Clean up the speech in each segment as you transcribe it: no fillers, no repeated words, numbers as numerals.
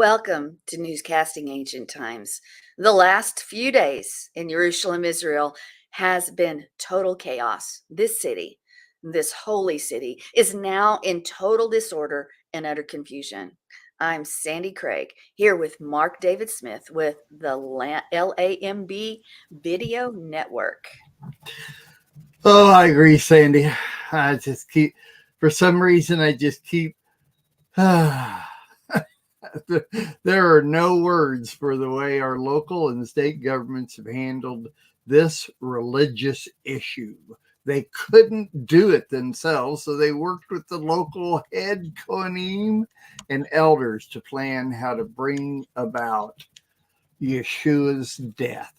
Welcome to Newscasting Ancient Times. The last few days in Jerusalem, Israel, has been total chaos. This city, this holy city, is now in total disorder and utter confusion. I'm Sandi Craig, here with Mark David Smith with the LAMB Video Network. Oh, I agree, Sandy. For some reason, I just keep. There are no words for the way our local and state governments have handled this religious issue. They couldn't do it themselves, so they worked with the local head Kohanim and elders to plan how to bring about Yeshua's death.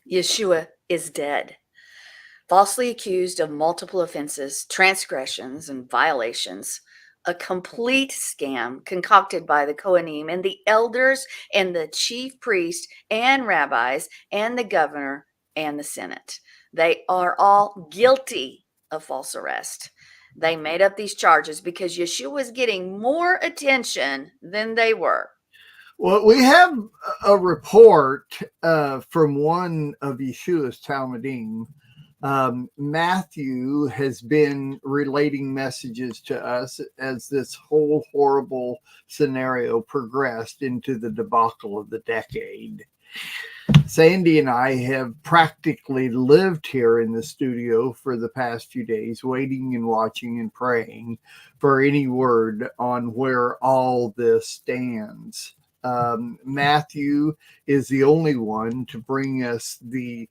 Yeshua is dead. Falsely accused of multiple offenses, transgressions, and violations. A complete scam concocted by the Kohanim and the elders and the chief priest and rabbis and the governor and the Senate. They are all guilty of false arrest. They made up these charges because Yeshua was getting more attention than they were. Well, we have a report from one of Yeshua's Talmudim. Matthew has been relating messages to us as this whole horrible scenario progressed into the debacle of the decade. Sandy and I have practically lived here in the studio for the past few days, waiting and watching and praying for any word on where all this stands. Matthew is the only one to bring us the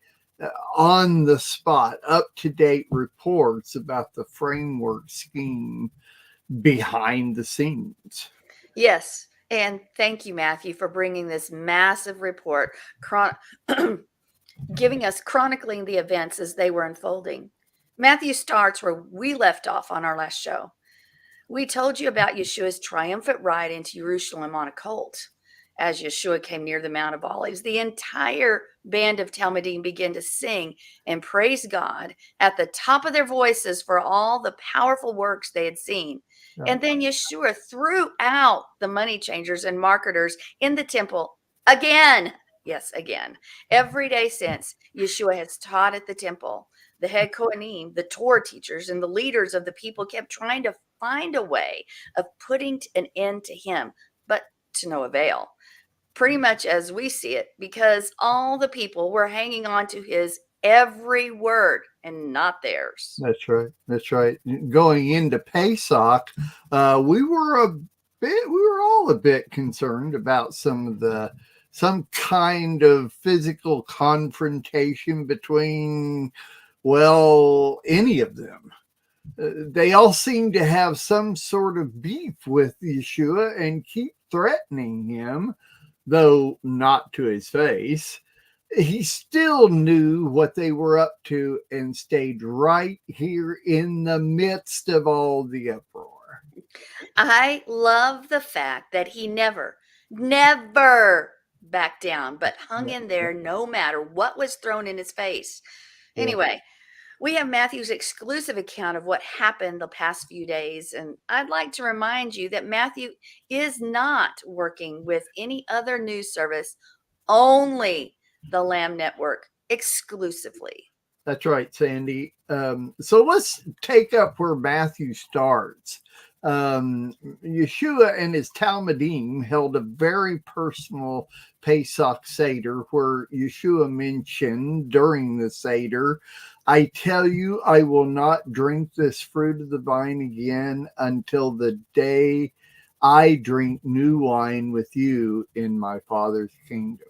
on the spot, up to date reports about the framework scheme behind the scenes. Yes. And thank you, Matthew, for bringing this massive report, giving us chronicling the events as they were unfolding. Matthew starts where we left off on our last show. We told you about Yeshua's triumphant ride into Jerusalem on a colt. As Yeshua came near the Mount of Olives, the entire band of Talmudim began to sing and praise God at the top of their voices for all the powerful works they had seen. Yeah. And then Yeshua threw out the money changers and marketers in the temple again. Yes, again. Every day since, Yeshua has taught at the temple. The head Kohanim, the Torah teachers, and the leaders of the people kept trying to find a way of putting an end to him, but to no avail. Pretty much as we see it, because all the people were hanging on to his every word and not theirs. That's right. That's right. Going into Pesach, we were all a bit concerned about some kind of physical confrontation between, well, any of them. They all seem to have some sort of beef with Yeshua and keep threatening him. Though not to his face, he still knew what they were up to and stayed right here in the midst of all the uproar. I love the fact that he never backed down, but hung in there no matter what was thrown in his face. Anyway, we have Matthew's exclusive account of what happened the past few days, and I'd like to remind you that Matthew is not working with any other news service, only the LAM network exclusively. That's right, Sandy. So let's take up where Matthew starts. Yeshua and his Talmudim held a very personal Pesach Seder where Yeshua mentioned during the Seder, I tell you, I will not drink this fruit of the vine again until the day I drink new wine with you in my Father's kingdom.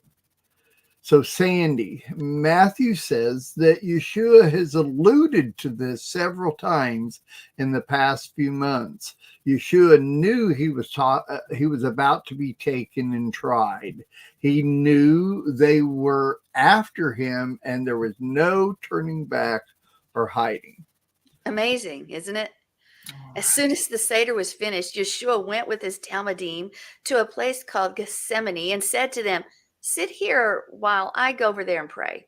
So, Sandy, Matthew says that Yeshua has alluded to this several times in the past few months. Yeshua knew he was about to be taken and tried. He knew they were after him, and there was no turning back or hiding. Amazing, isn't it? As soon as the Seder was finished, Yeshua went with his Talmudim to a place called Gethsemane and said to them, "Sit here while I go over there and pray."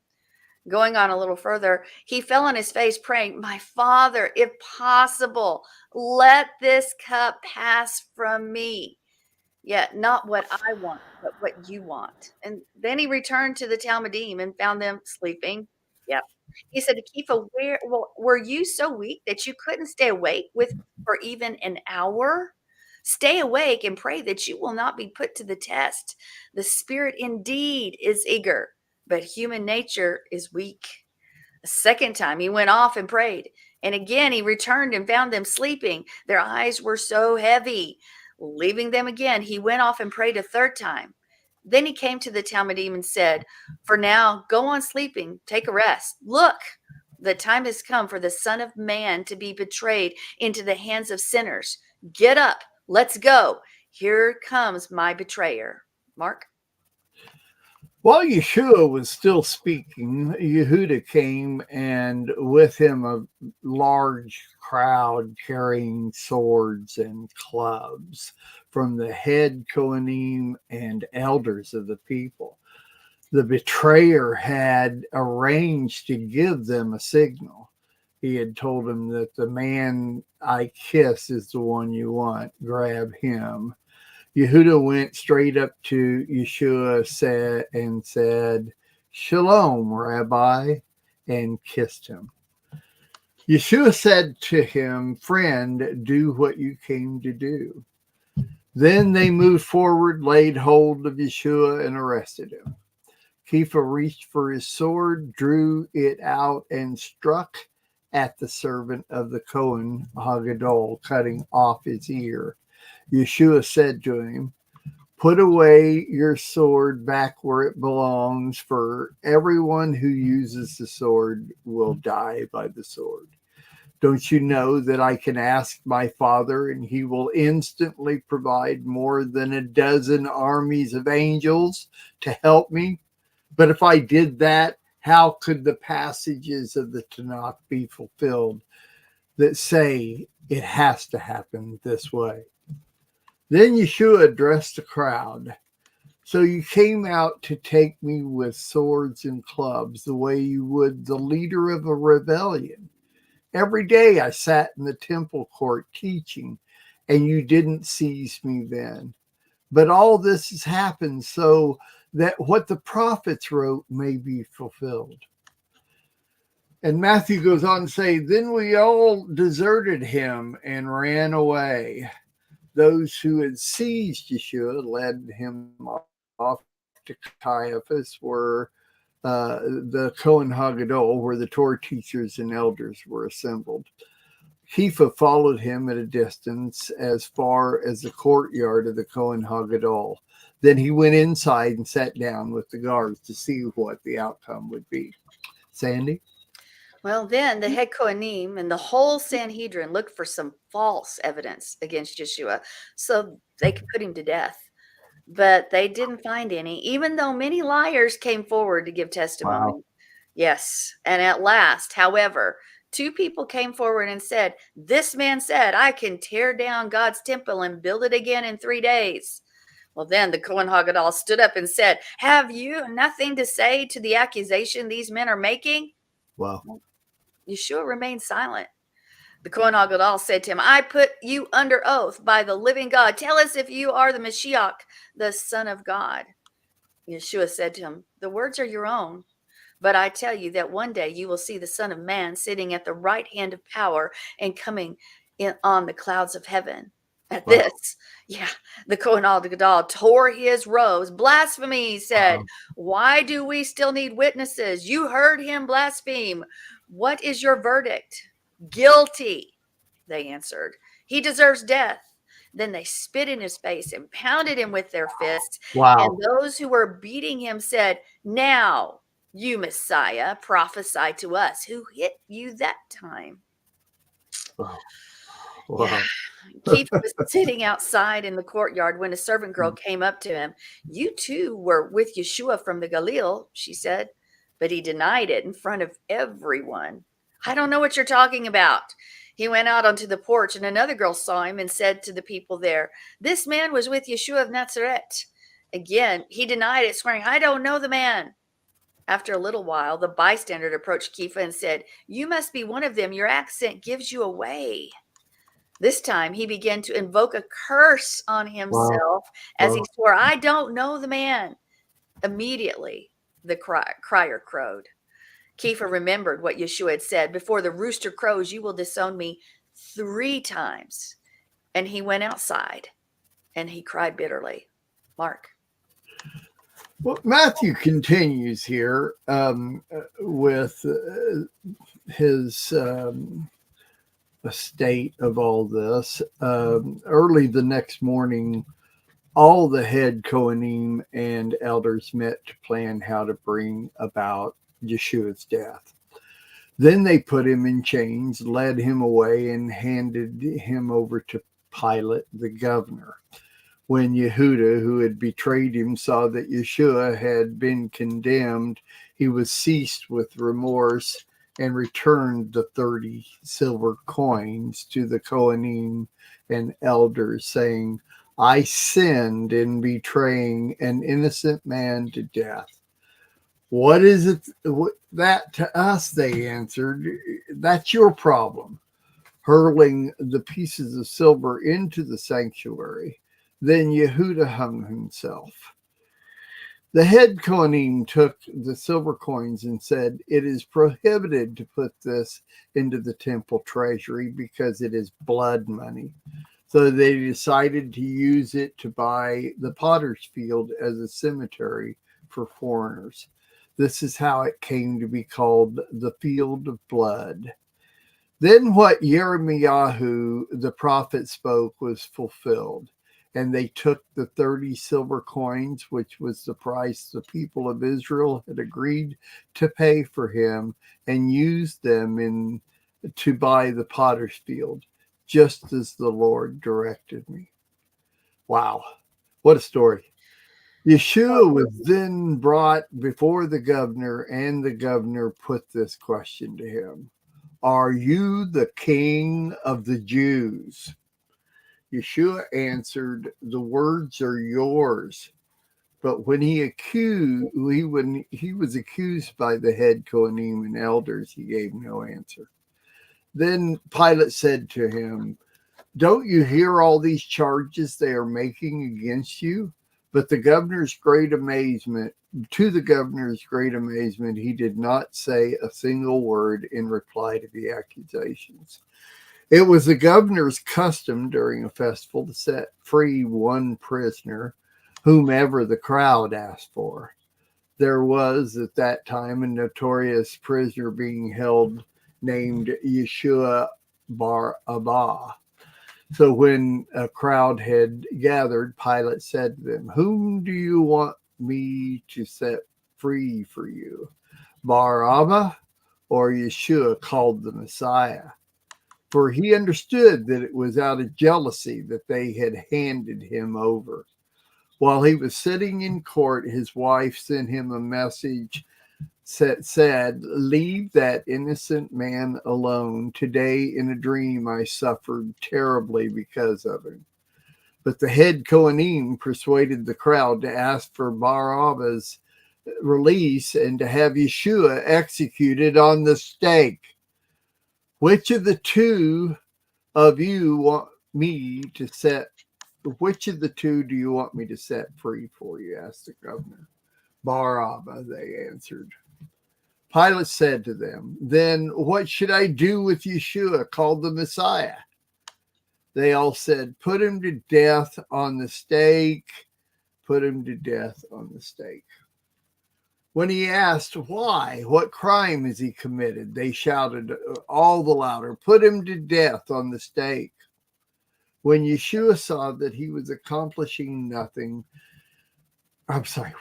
Going on a little further, he fell on his face praying, "My Father, if possible, let this cup pass from me." Yeah, not what I want, but what you want. And then he returned to the Talmudim and found them sleeping. Yep. He said to Kefa, were you so weak that you couldn't stay awake with for even an hour? Stay awake and pray that you will not be put to the test. The spirit indeed is eager, but human nature is weak. A second time he went off and prayed. And again he returned and found them sleeping. Their eyes were so heavy. Leaving them again, he went off and prayed a third time. Then he came to the Talmudim and said, for now, go on sleeping, take a rest. Look, the time has come for the Son of Man to be betrayed into the hands of sinners. Get up, let's go. Here comes my betrayer. Mark? While Yeshua was still speaking, Yehuda came, and with him a large crowd carrying swords and clubs from the head Kohanim and elders of the people. The betrayer had arranged to give them a signal. He had told them that the man I kiss is the one you want. Grab him. Yehuda went straight up to Yeshua and said, Shalom, Rabbi, and kissed him. Yeshua said to him, friend, do what you came to do. Then they moved forward, laid hold of Yeshua, and arrested him. Kefa reached for his sword, drew it out, and struck at the servant of the Kohen Hagadol, cutting off his ear. Yeshua said to him, put away your sword back where it belongs, for everyone who uses the sword will die by the sword. Don't you know that I can ask my Father, and he will instantly provide more than a dozen armies of angels to help me? But if I did that, how could the passages of the Tanakh be fulfilled that say it has to happen this way? Then Yeshua addressed the crowd. So you came out to take me with swords and clubs the way you would the leader of a rebellion. Every day I sat in the temple court teaching, and you didn't seize me then. But all this has happened so that what the prophets wrote may be fulfilled. And Matthew goes on to say, then we all deserted him and ran away. Those who had seized Yeshua led him off to Caiaphas, where the Kohen Hagadol, where the Torah teachers and elders were assembled. Kefa followed him at a distance as far as the courtyard of the Kohen Hagadol. Then he went inside and sat down with the guards to see what the outcome would be. Sandy? Well, then the head Kohanim and the whole Sanhedrin looked for some false evidence against Yeshua so they could put him to death. But they didn't find any, even though many liars came forward to give testimony. Wow. Yes. And at last, however, two people came forward and said, this man said, I can tear down God's temple and build it again in 3 days. Well, then the Kohen Hagadol stood up and said, have you nothing to say to the accusation these men are making? Wow. Yeshua remained silent. The Kohen Hagadol said to him, I put you under oath by the living God. Tell us if you are the Mashiach, the Son of God. Yeshua said to him, the words are your own. But I tell you that one day you will see the Son of Man sitting at the right hand of power and coming in on the clouds of heaven. At this, the Kohen Gadol tore his robes. Blasphemy, he said. Why do we still need witnesses? You heard him blaspheme. What is your verdict? Guilty, they answered. He deserves death. Then they spit in his face and pounded him with their fists. Wow. And those who were beating him said, now, you Messiah, prophesy to us. Who hit you that time? Wow. Yeah. Keith was sitting outside in the courtyard when a servant girl came up to him. You too were with Yeshua from the Galil, she said, but he denied it in front of everyone. I don't know what you're talking about. He went out onto the porch, and another girl saw him and said to the people there, this man was with Yeshua of Nazareth. Again, he denied it, swearing, I don't know the man. After a little while, the bystander approached Kefa and said, you must be one of them. Your accent gives you away. This time he began to invoke a curse on Wow. himself as he Wow. swore, I don't know the man. Immediately, the crier crowed. Kepha remembered what Yeshua had said, before the rooster crows, you will disown me 3 times. And he went outside and he cried bitterly. Mark. Well, Matthew continues here with his state of all this. Early the next morning, all the head Kohanim and elders met to plan how to bring about Yeshua's death. Then they put him in chains, led him away, and handed him over to Pilate, the governor. When Yehuda, who had betrayed him, saw that Yeshua had been condemned, he was seized with remorse and returned the 30 silver coins to the Kohanim and elders, saying, I sinned in betraying an innocent man to death. What is it that to us? They answered, that's your problem. Hurling the pieces of silver into the sanctuary. Then Yehuda hung himself. The head Kohanim took the silver coins and said, it is prohibited to put this into the temple treasury because it is blood money. So they decided to use it to buy the potter's field as a cemetery for foreigners. This is how it came to be called the Field of Blood. Then what Jeremiah the prophet spoke was fulfilled, and they took the 30 silver coins, which was the price the people of Israel had agreed to pay for him, and used them to buy the potter's field, just as the Lord directed me. Wow, what a story. Yeshua was then brought before the governor, and the governor put this question to him. Are you the king of the Jews? Yeshua answered, the words are yours. But when he was accused by the head Kohanim and elders, he gave no answer. Then Pilate said to him, don't you hear all these charges they are making against you? But to the governor's great amazement, he did not say a single word in reply to the accusations. It was the governor's custom during a festival to set free one prisoner, whomever the crowd asked for. There was at that time a notorious prisoner being held named Yeshua Bar Abba. So when a crowd had gathered, Pilate said to them, whom do you want me to set free for you? Bar-Abba or Yeshua, called the Messiah? For he understood that it was out of jealousy that they had handed him over. While he was sitting in court, his wife sent him a message said, leave that innocent man alone. Today in a dream I suffered terribly because of him. But the head Kohanim persuaded the crowd to ask for Barabbas' release and to have Yeshua executed on the stake. Which of the two do you want me to set free for you? Asked the governor. Barabbas, they answered. Pilate said to them, then what should I do with Yeshua, called the Messiah? They all said, put him to death on the stake. Put him to death on the stake. When he asked why, what crime has he committed, they shouted all the louder, put him to death on the stake. When Yeshua saw that he was accomplishing nothing,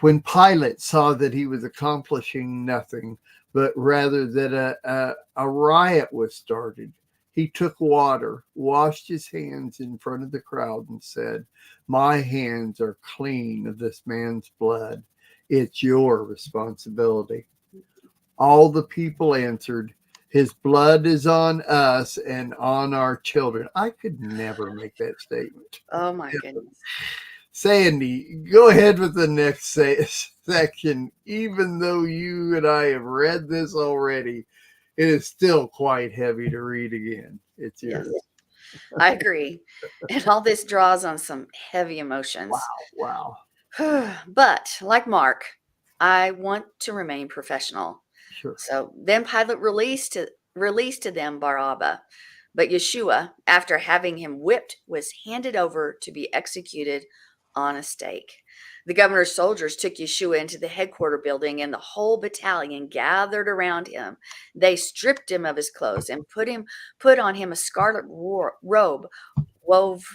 when Pilate saw that he was accomplishing nothing, but rather that a riot was started, he took water, washed his hands in front of the crowd, and said, my hands are clean of this man's blood. It's your responsibility. All the people answered, his blood is on us and on our children. I could never make that statement. Oh my goodness. Sandi, go ahead with the next section. Even though you and I have read this already, it is still quite heavy to read again. It's yours. Yes. I agree. And all this draws on some heavy emotions. Wow, wow. But like Mark, I want to remain professional. Sure. So then Pilate released to them Barabbas. But Yeshua, after having him whipped, was handed over to be executed on a stake. The governor's soldiers took Yeshua into the headquarter building, and the whole battalion gathered around him. They stripped him of his clothes and put on him a scarlet robe, wove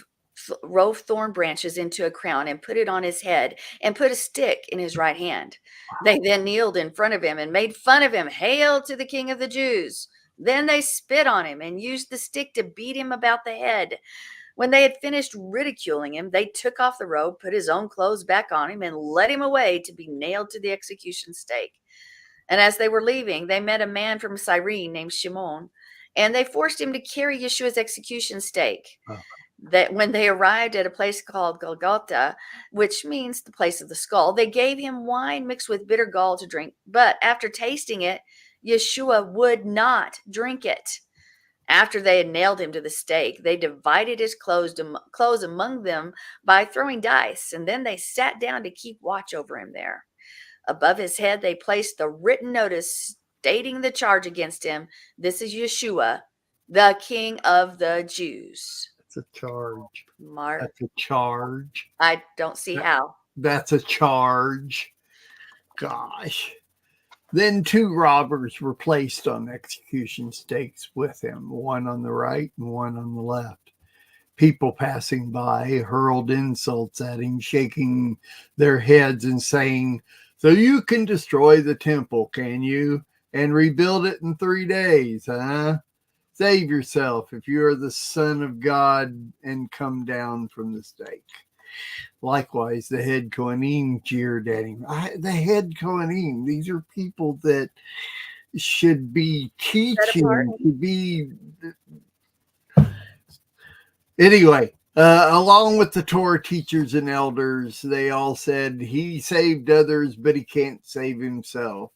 wove thorn branches into a crown and put it on his head and put a stick in his right hand. They then kneeled in front of him and made fun of him. Hail to the King of the Jews. Then they spit on him and used the stick to beat him about the head. When they had finished ridiculing him, they took off the robe, put his own clothes back on him, and led him away to be nailed to the execution stake. And as they were leaving, they met a man from Cyrene named Shimon, and they forced him to carry Yeshua's execution stake. Oh, That when they arrived at a place called Golgotha, which means the place of the skull, they gave him wine mixed with bitter gall to drink. But after tasting it, Yeshua would not drink it. After they had nailed him to the stake, they divided his clothes among them by throwing dice, and then they sat down to keep watch over him there. Above his head, they placed the written notice stating the charge against him. This is Yeshua, the King of the Jews. that's a charge. Mark, That's a charge. I don't see how. That's a charge. Gosh. Then two robbers were placed on execution stakes with him, one on the right and one on the left. People passing by hurled insults at him, shaking their heads and saying, "So you can destroy the temple, can you? And rebuild it in 3 days, huh? Save yourself if you are the Son of God and come down from the stake." Likewise, the head Kohanim jeered at him. The head Kohanim, these are people that should be teaching, to be. Anyway, along with the Torah teachers and elders, they all said, "He saved others, but he can't save himself.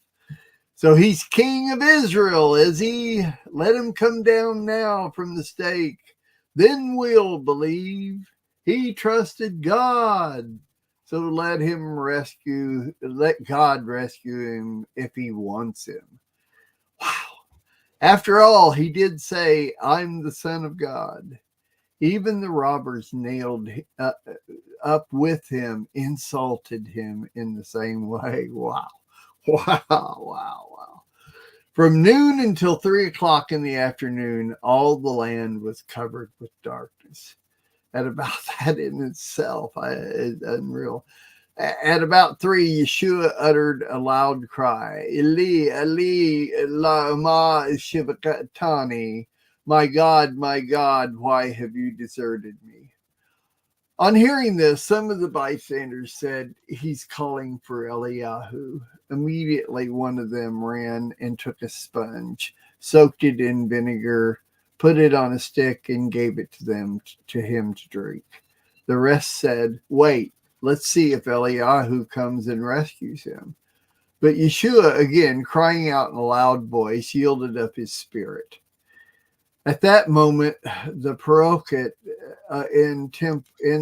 So he's king of Israel, is he? Let him come down now from the stake. Then we'll believe. He trusted God. So let God rescue him if he wants him." Wow. After all, he did say, "I'm the Son of God." Even the robbers nailed up with him, insulted him in the same way. Wow. Wow, wow, wow. From noon until 3 o'clock in the afternoon, all the land was covered with darkness. At about that in itself is unreal. At about 3, Yeshua uttered a loud cry, "Eli, Eli, lama sabachthani. My God, why have you deserted me?" On hearing this, some of the bystanders said, "He's calling for Eliyahu." Immediately, one of them ran and took a sponge, soaked it in vinegar, put it on a stick, and gave it to him to drink. The rest said, "Wait, let's see if Eliyahu comes and rescues him." But Yeshua, again crying out in a loud voice, yielded up his spirit. At that moment, the parochet in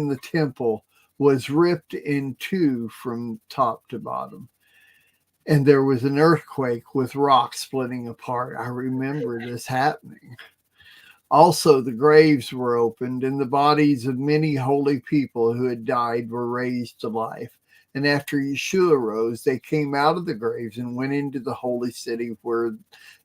the temple was ripped in two from top to bottom. And there was an earthquake with rocks splitting apart. I remember this happening. Also, the graves were opened, and the bodies of many holy people who had died were raised to life. And after Yeshua rose, they came out of the graves and went into the holy city where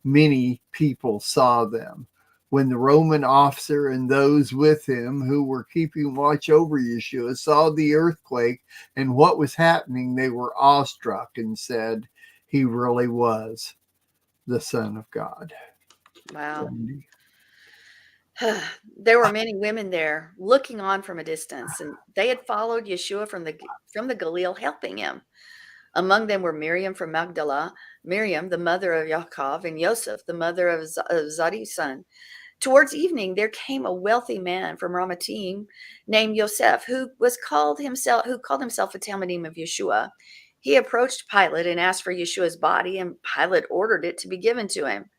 many people saw them. When the Roman officer and those with him who were keeping watch over Yeshua saw the earthquake and what was happening, they were awestruck and said, "He really was the Son of God." Wow. There were many women there looking on from a distance, and they had followed Yeshua from the Galilee, helping him. Among them were Miriam from Magdala, Miriam, the mother of Yaakov, and Joseph, the mother of Zadi's son. Towards evening, there came a wealthy man from Ramatim named Yosef, who called himself a Talmudim of Yeshua. He approached Pilate and asked for Yeshua's body, and Pilate ordered it to be given to him.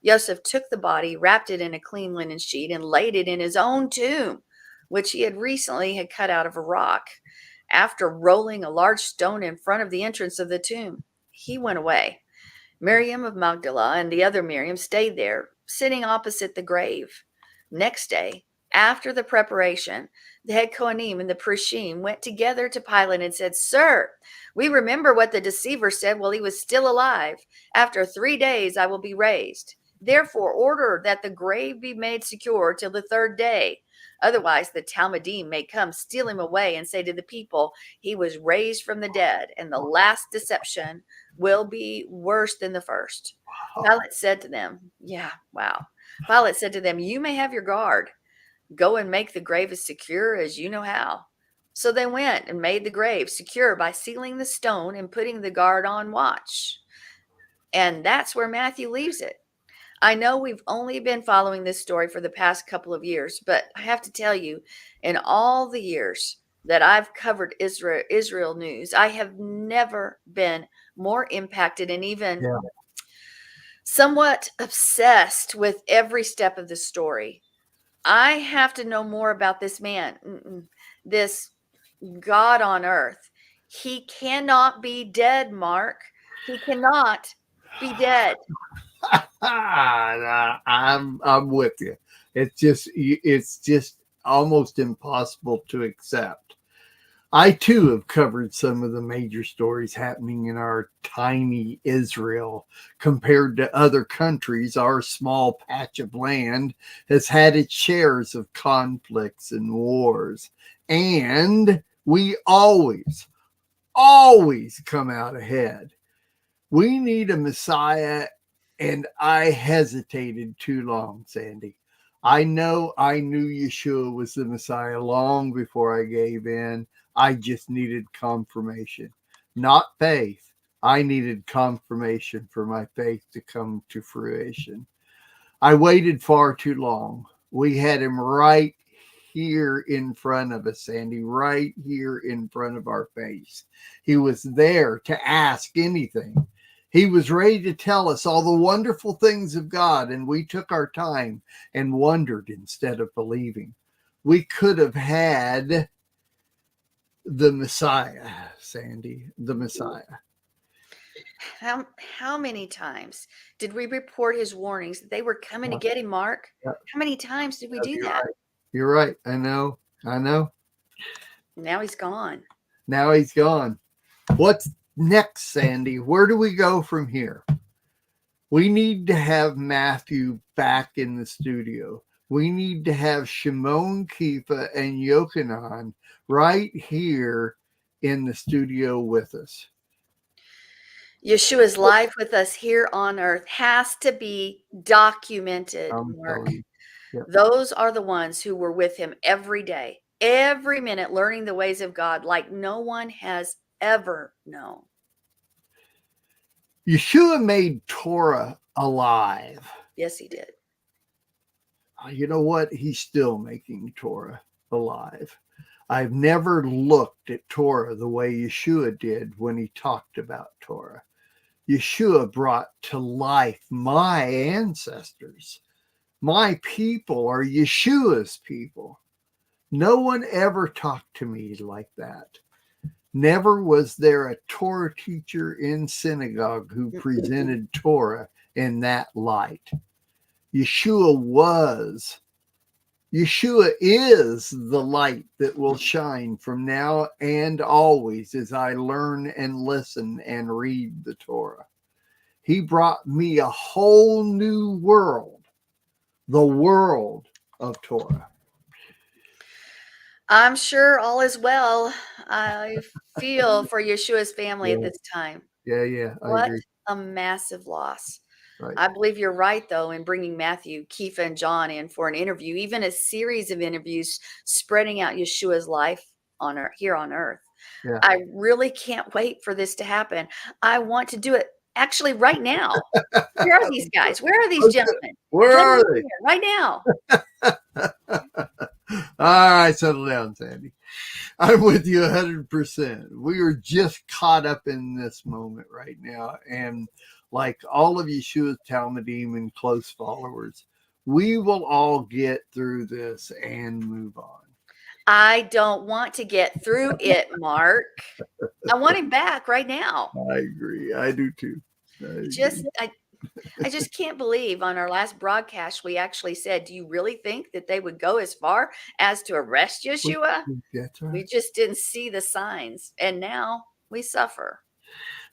Joseph took the body, wrapped it in a clean linen sheet, and laid it in his own tomb, which he had recently had cut out of a rock. After rolling a large stone in front of the entrance of the tomb, he went away. Miriam of Magdala and the other Miriam stayed there, sitting opposite the grave. Next day, after the preparation, the head Kohanim and the Prishim went together to Pilate and said, "Sir, we remember what the deceiver said while he was still alive. After 3 days I will be raised. Therefore, order that the grave be made secure till the 3rd day. Otherwise, the Talmudim may come, steal him away, and say to the people, he was raised from the dead, and the last deception will be worse than the first." Pilate said to them, Pilate said to them, "You may have your guard. Go and make the grave as secure as you know how." So they went and made the grave secure by sealing the stone and putting the guard on watch. And that's where Matthew leaves it. I know we've only been following this story for the past couple of years, but I have to tell you, in all the years that I've covered Israel news, I have never been more impacted and even somewhat obsessed with every step of the story. I have to know more about this man, this God on earth. He cannot be dead, Mark. He cannot be dead. I'm with you. It's just almost impossible to accept. I too have covered some of the major stories happening in our tiny Israel. Compared to other countries, our small patch of land has had its shares of conflicts and wars. And we always come out ahead. We need a Messiah, and I hesitated too long, Sandi. I know I knew Yeshua was the Messiah long before I gave in. I just needed confirmation, not faith. I needed confirmation for my faith to come to fruition. I waited far too long. We had him right here in front of us, Sandi, right here in front of our face. He was there to ask anything. He was ready to tell us all the wonderful things of God, and we took our time and wondered instead of believing. We could have had the Messiah, Sandi, the Messiah. How many times did we report his warnings that they were coming to get him, Mark? How many times did we do that? Right. You're right. I know. Now he's gone. What's next, Sandi? Where do we go from here? We need to have Matthew back in the studio. We need to have Shimon, Kifa, and Yochanan right here in the studio with us. Yeshua's life with us here on earth has to be documented, Mark. Yep. Those are the ones who were with him every day, every minute, learning the ways of God like no one has ever known. Yeshua made Torah alive. Yes, he did. You know what? He's still making Torah alive. I've never looked at Torah the way Yeshua did when he talked about Torah. Yeshua brought to life my ancestors. My people are Yeshua's people. No one ever talked to me like that. Never was there a Torah teacher in synagogue who presented Torah in that light. Yeshua is the light that will shine from now and always as I learn and listen and read the Torah. He brought me a whole new world, the world of Torah. I'm sure all is well. I feel for Yeshua's family at this time. Yeah. What a massive loss. Right. I believe you're right, though, in bringing Matthew, Kifa, and John in for an interview, even a series of interviews spreading out Yeshua's life here on earth. Yeah. I really can't wait for this to happen. I want to do it actually right now. Where are these guys? Where are these gentlemen? Where are they? Right now. All right, settle down, Sandy. I'm with you 100%. We are just caught up in this moment right now. And like all of Yeshua's Talmudim and close followers, we will all get through this and move on. I don't want to get through it, Mark. I want him back right now. I agree. I do too. I just can't believe on our last broadcast we actually said, do you really think that they would go as far as to arrest Yeshua? That's right. We just didn't see the signs, and now we suffer.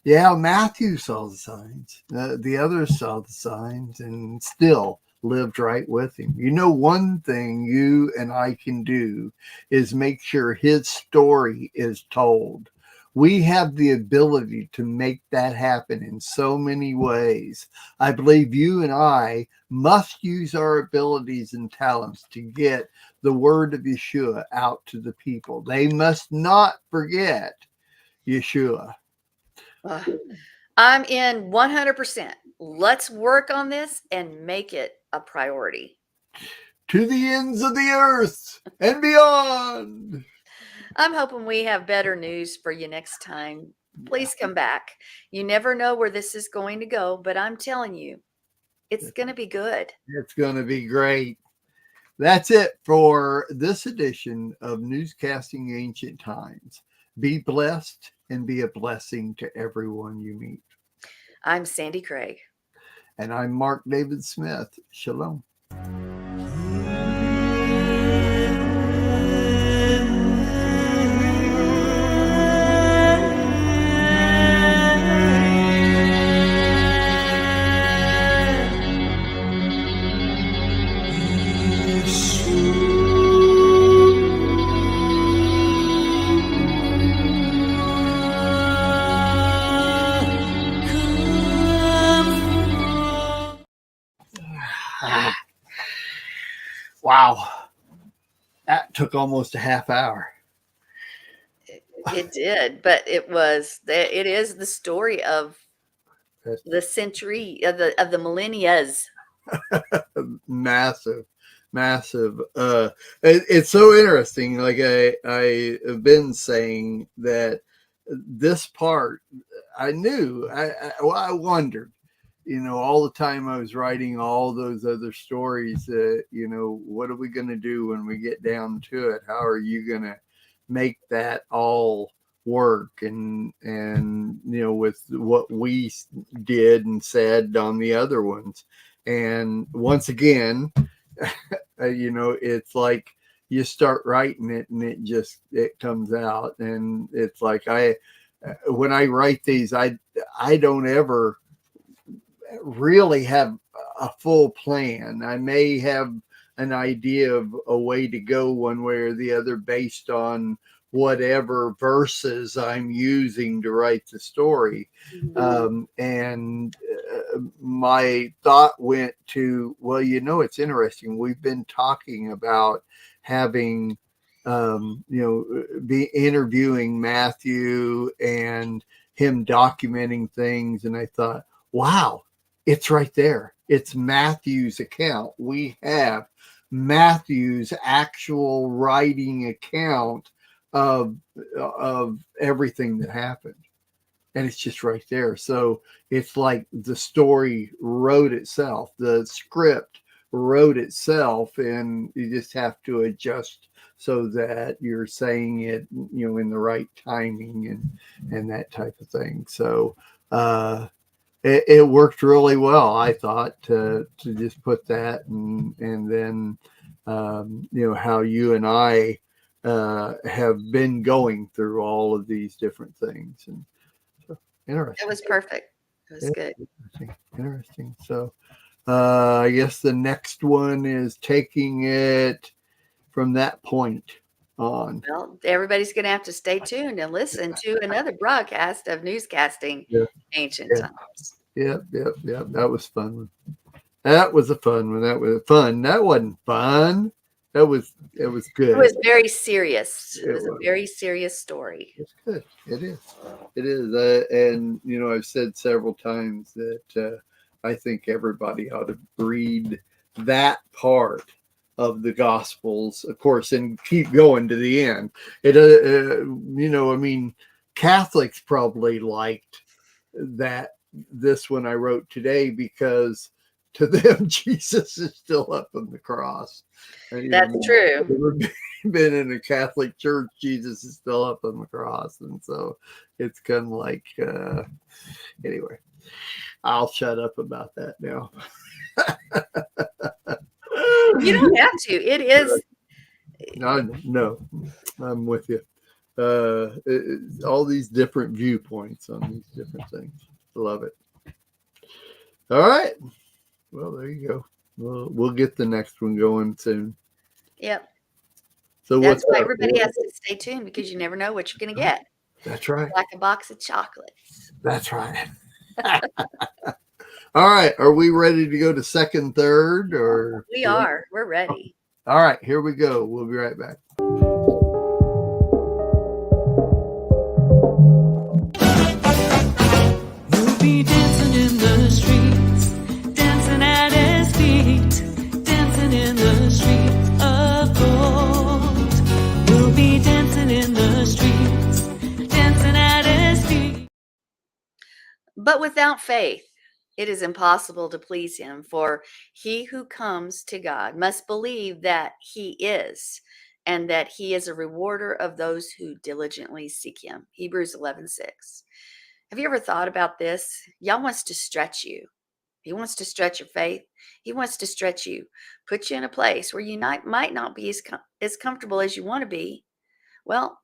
Yeah, Matthew saw the signs. The others saw the signs and still lived right with him. You know, one thing you and I can do is make sure his story is told. We have the ability to make that happen in so many ways. I believe you and I must use our abilities and talents to get the word of Yeshua out to the people. They must not forget Yeshua. I'm in 100%. Let's work on this and make it a priority. To the ends of the earth and beyond. I'm hoping we have better news for you next time. Please come back. You never know where this is going to go, but I'm telling you, it's going to be good. It's going to be great. That's it for this edition of Newscasting Ancient Times. Be blessed and be a blessing to everyone you meet. I'm Sandi Craig. And I'm Mark David Smith. Shalom. Wow. That took almost a half hour. It did, but it is the story of the century of the millennias. Massive. It's so interesting. Like I have been saying that this part, I knew. I wondered, all the time I was writing all those other stories. What are we going to do when we get down to it? How are you going to make that all work? And with what we did and said on the other ones. And once again, it's like you start writing it and it comes out. And it's like when I write these, I don't ever really have a full plan. I may have an idea of a way to go one way or the other based on whatever verses I'm using to write the story. And my thought went to, well, it's interesting. We've been talking about having, be interviewing Matthew and him documenting things. And I thought, wow, it's right there. It's Matthew's account. We have Matthew's actual writing account of everything that happened. And it's just right there. So it's like the story wrote itself. The script wrote itself, and you just have to adjust so that you're saying it, in the right timing and that type of thing. So it worked really well, I thought, to just put that and then how you and I have been going through all of these different things. And so interesting. It was perfect. It was good. Interesting. So I guess the next one is taking it from that point on. Well, everybody's going to have to stay tuned and listen to another broadcast of Newscasting Ancient Times. Yep. That was fun. That was a fun one. That was fun. That wasn't fun. It was good. It was very serious. It was a very serious story. It's good. It is. And I've said several times that I think everybody ought to read that part of the Gospels, of course, and keep going to the end. Catholics probably liked that this one I wrote today, because to them Jesus is still up on the cross. That's true. Been in a Catholic church, Jesus is still up on the cross, and so it's kind of like anyway. I'll shut up about that now. You don't have to. It is. No, I'm with you. All these different viewpoints on these different things. Love it. All right. Well, there you go. We'll get the next one going soon. Yep. So that's why everybody has to stay tuned, because you never know what you're going to get. That's right. Like a box of chocolates. That's right. All right. Are we ready to go to second, third, or? We are. We're ready. All right. Here we go. We'll be right back. We'll be dancing in the streets, dancing at his feet, dancing in the streets of gold. We'll be dancing in the streets, dancing at his feet. But without faith, it is impossible to please him, for he who comes to God must believe that he is, and that he is a rewarder of those who diligently seek him. Hebrews 11:6. Have you ever thought about this? Yah wants to stretch you. He wants to stretch your faith. He wants to stretch you, put you in a place where you might not be as comfortable as you want to be. Well,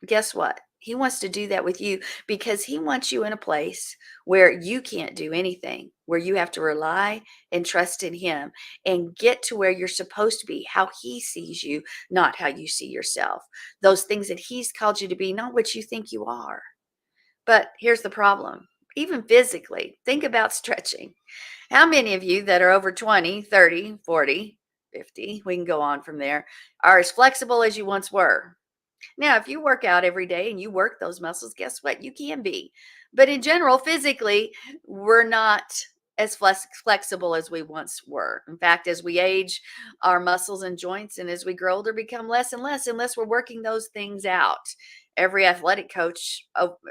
guess what? He wants to do that with you, because he wants you in a place where you can't do anything, where you have to rely and trust in him and get to where you're supposed to be, how he sees you, not how you see yourself. Those things that he's called you to be, not what you think you are. But here's the problem. Even physically, think about stretching. How many of you that are over 20, 30, 40, 50, we can go on from there, are as flexible as you once were? Now, if you work out every day and you work those muscles, guess what? You can be. But in general, physically, we're not as flexible as we once were. In fact, as we age, our muscles and joints, and as we grow older, become less and less unless we're working those things out. Every athletic coach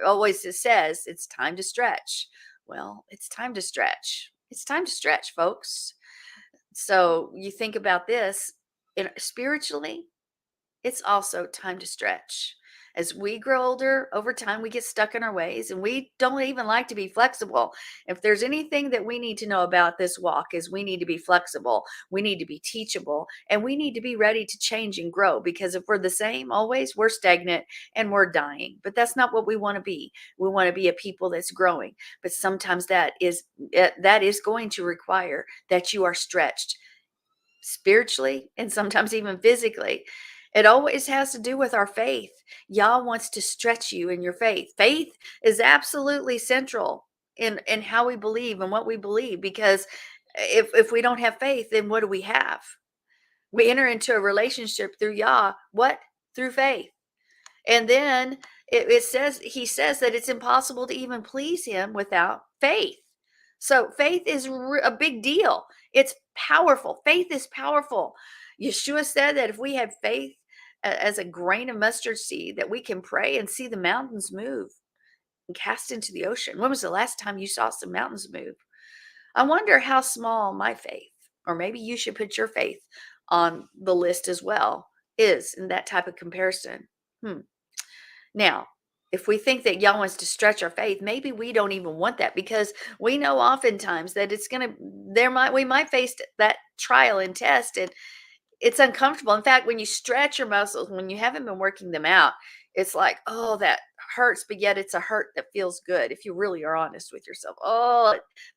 always says it's time to stretch. Well, it's time to stretch. It's time to stretch, folks. So you think about this spiritually, it's also time to stretch. As we grow older, over time, we get stuck in our ways, and we don't even like to be flexible. If there's anything that we need to know about this walk, is we need to be flexible, we need to be teachable, and we need to be ready to change and grow, because if we're the same always, we're stagnant and we're dying. But that's not what we want to be. We want to be a people that's growing. But sometimes that is going to require that you are stretched spiritually and sometimes even physically. It always has to do with our faith. Yah wants to stretch you in your faith. Faith is absolutely central in how we believe and what we believe, because if we don't have faith, then what do we have? We enter into a relationship through Yah. What? Through faith. And then he says that it's impossible to even please him without faith. So faith is a big deal. It's powerful. Faith is powerful. Yeshua said that if we had faith as a grain of mustard seed, that we can pray and see the mountains move and cast into the ocean. When was the last time you saw some mountains move? I wonder how small my faith, or maybe you should put your faith on the list as well, is in that type of comparison. Now, if we think that Yah wants to stretch our faith, maybe we don't even want that, because we know oftentimes that we might face that trial and test, and it's uncomfortable. In fact, when you stretch your muscles, when you haven't been working them out, it's like, oh, that hurts, but yet it's a hurt that feels good if you really are honest with yourself.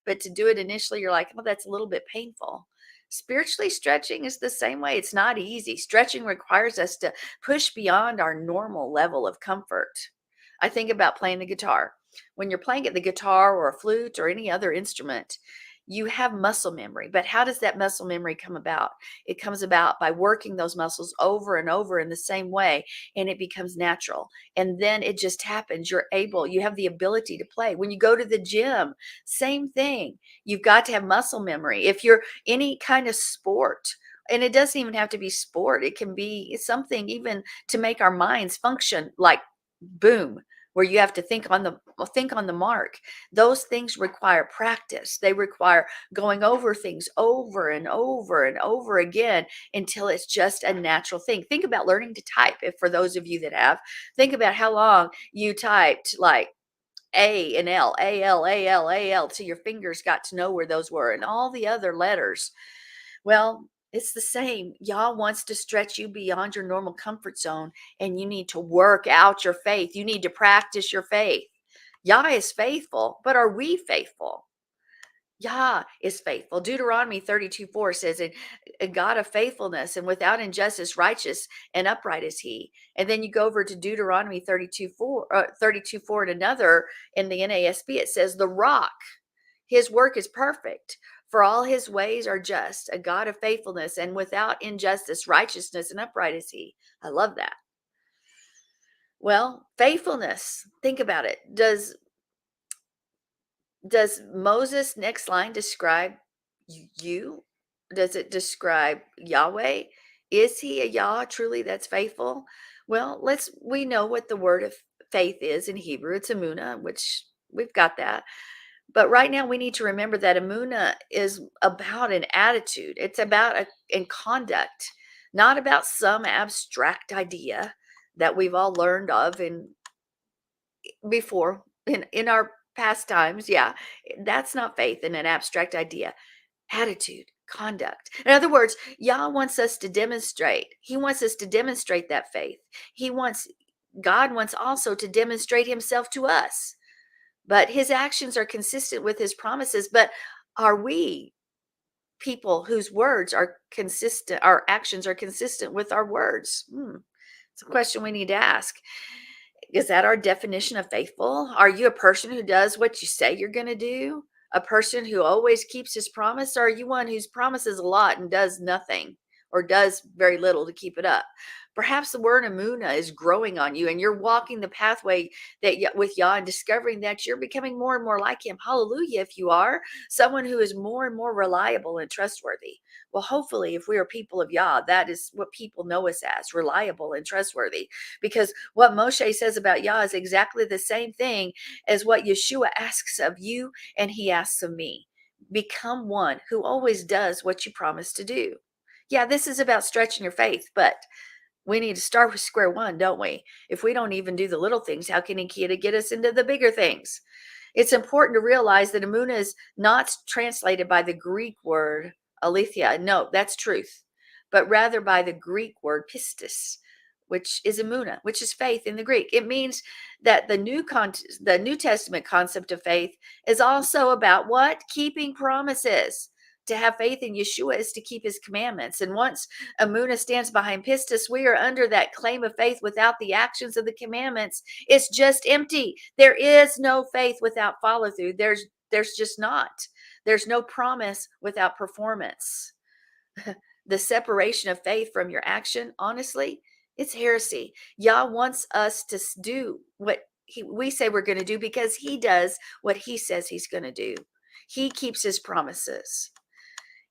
But to do it initially, you're like, oh, that's a little bit painful. Spiritually, stretching is the same way. It's not easy. Stretching requires us to push beyond our normal level of comfort. I think about playing the guitar. When you're playing the guitar or a flute or any other instrument, you have muscle memory. But how does that muscle memory come about? It comes about by working those muscles over and over in the same way, and it becomes natural. And then it just happens. You have the ability to play. When you go to the gym, same thing. You've got to have muscle memory. If you're any kind of sport And it doesn't even have to be sport. It can be something even to make our minds function, like boom, where you have to think on the mark. Those things require practice. They require going over things over and over and over again until it's just a natural thing. Think about learning to type. If for those of you that have, think about how long you typed like A and L, A L, A L, A L, till your fingers got to know where those were and all the other letters. Well, it's the same. Yah wants to stretch you beyond your normal comfort zone, and you need to work out your faith. You need to practice your faith. Yah is faithful, but are we faithful? Yah is faithful. Deuteronomy 32:4 says, a God of faithfulness and without injustice, righteous and upright is he. And then you go over to Deuteronomy 32:4 and another in the NASB, it says, the rock, his work is perfect, for all his ways are just, a God of faithfulness and without injustice, righteousness and upright is he. I love that. Well, faithfulness, think about it. Does Moses' next line describe you? Does it describe Yahweh? Is he a Yah truly that's faithful? Well, we know what the word of faith is in Hebrew. It's emunah, which we've got that. But right now we need to remember that emunah is about an attitude. It's about a conduct, not about some abstract idea that we've all learned of before in our past times. Yeah, that's not faith in an abstract idea. Attitude, conduct. In other words, Yah wants us to demonstrate. He wants us to demonstrate that faith. God wants also to demonstrate himself to us. But his actions are consistent with his promises. But are we people whose words are consistent, our actions are consistent with our words? It's a question we need to ask. Is that our definition of faithful? Are you a person who does what you say you're going to do? A person who always keeps his promise? Or are you one who promises a lot and does nothing or does very little to keep it up? Perhaps the word Emunah is growing on you and you're walking the pathway with Yah and discovering that you're becoming more and more like him. Hallelujah, if you are someone who is more and more reliable and trustworthy. Well, hopefully, if we are people of Yah, that is what people know us as, reliable and trustworthy. Because what Moshe says about Yah is exactly the same thing as what Yeshua asks of you and he asks of me. Become one who always does what you promise to do. Yeah, this is about stretching your faith, but we need to start with square one, don't we? If we don't even do the little things, how can he get us into the bigger things? It's important to realize that emunah is not translated by the Greek word aletheia. No, that's truth. But rather by the Greek word pistis, which is emunah, which is faith in the Greek. It means that the New Testament concept of faith is also about what? Keeping promises. To have faith in Yeshua is to keep his commandments. And once emunah stands behind pistis, we are under that claim of faith without the actions of the commandments. It's just empty. There is no faith without follow through. There's just not. There's no promise without performance. The separation of faith from your action, honestly, it's heresy. Yah wants us to do what we say we're going to do because he does what he says he's going to do. He keeps his promises.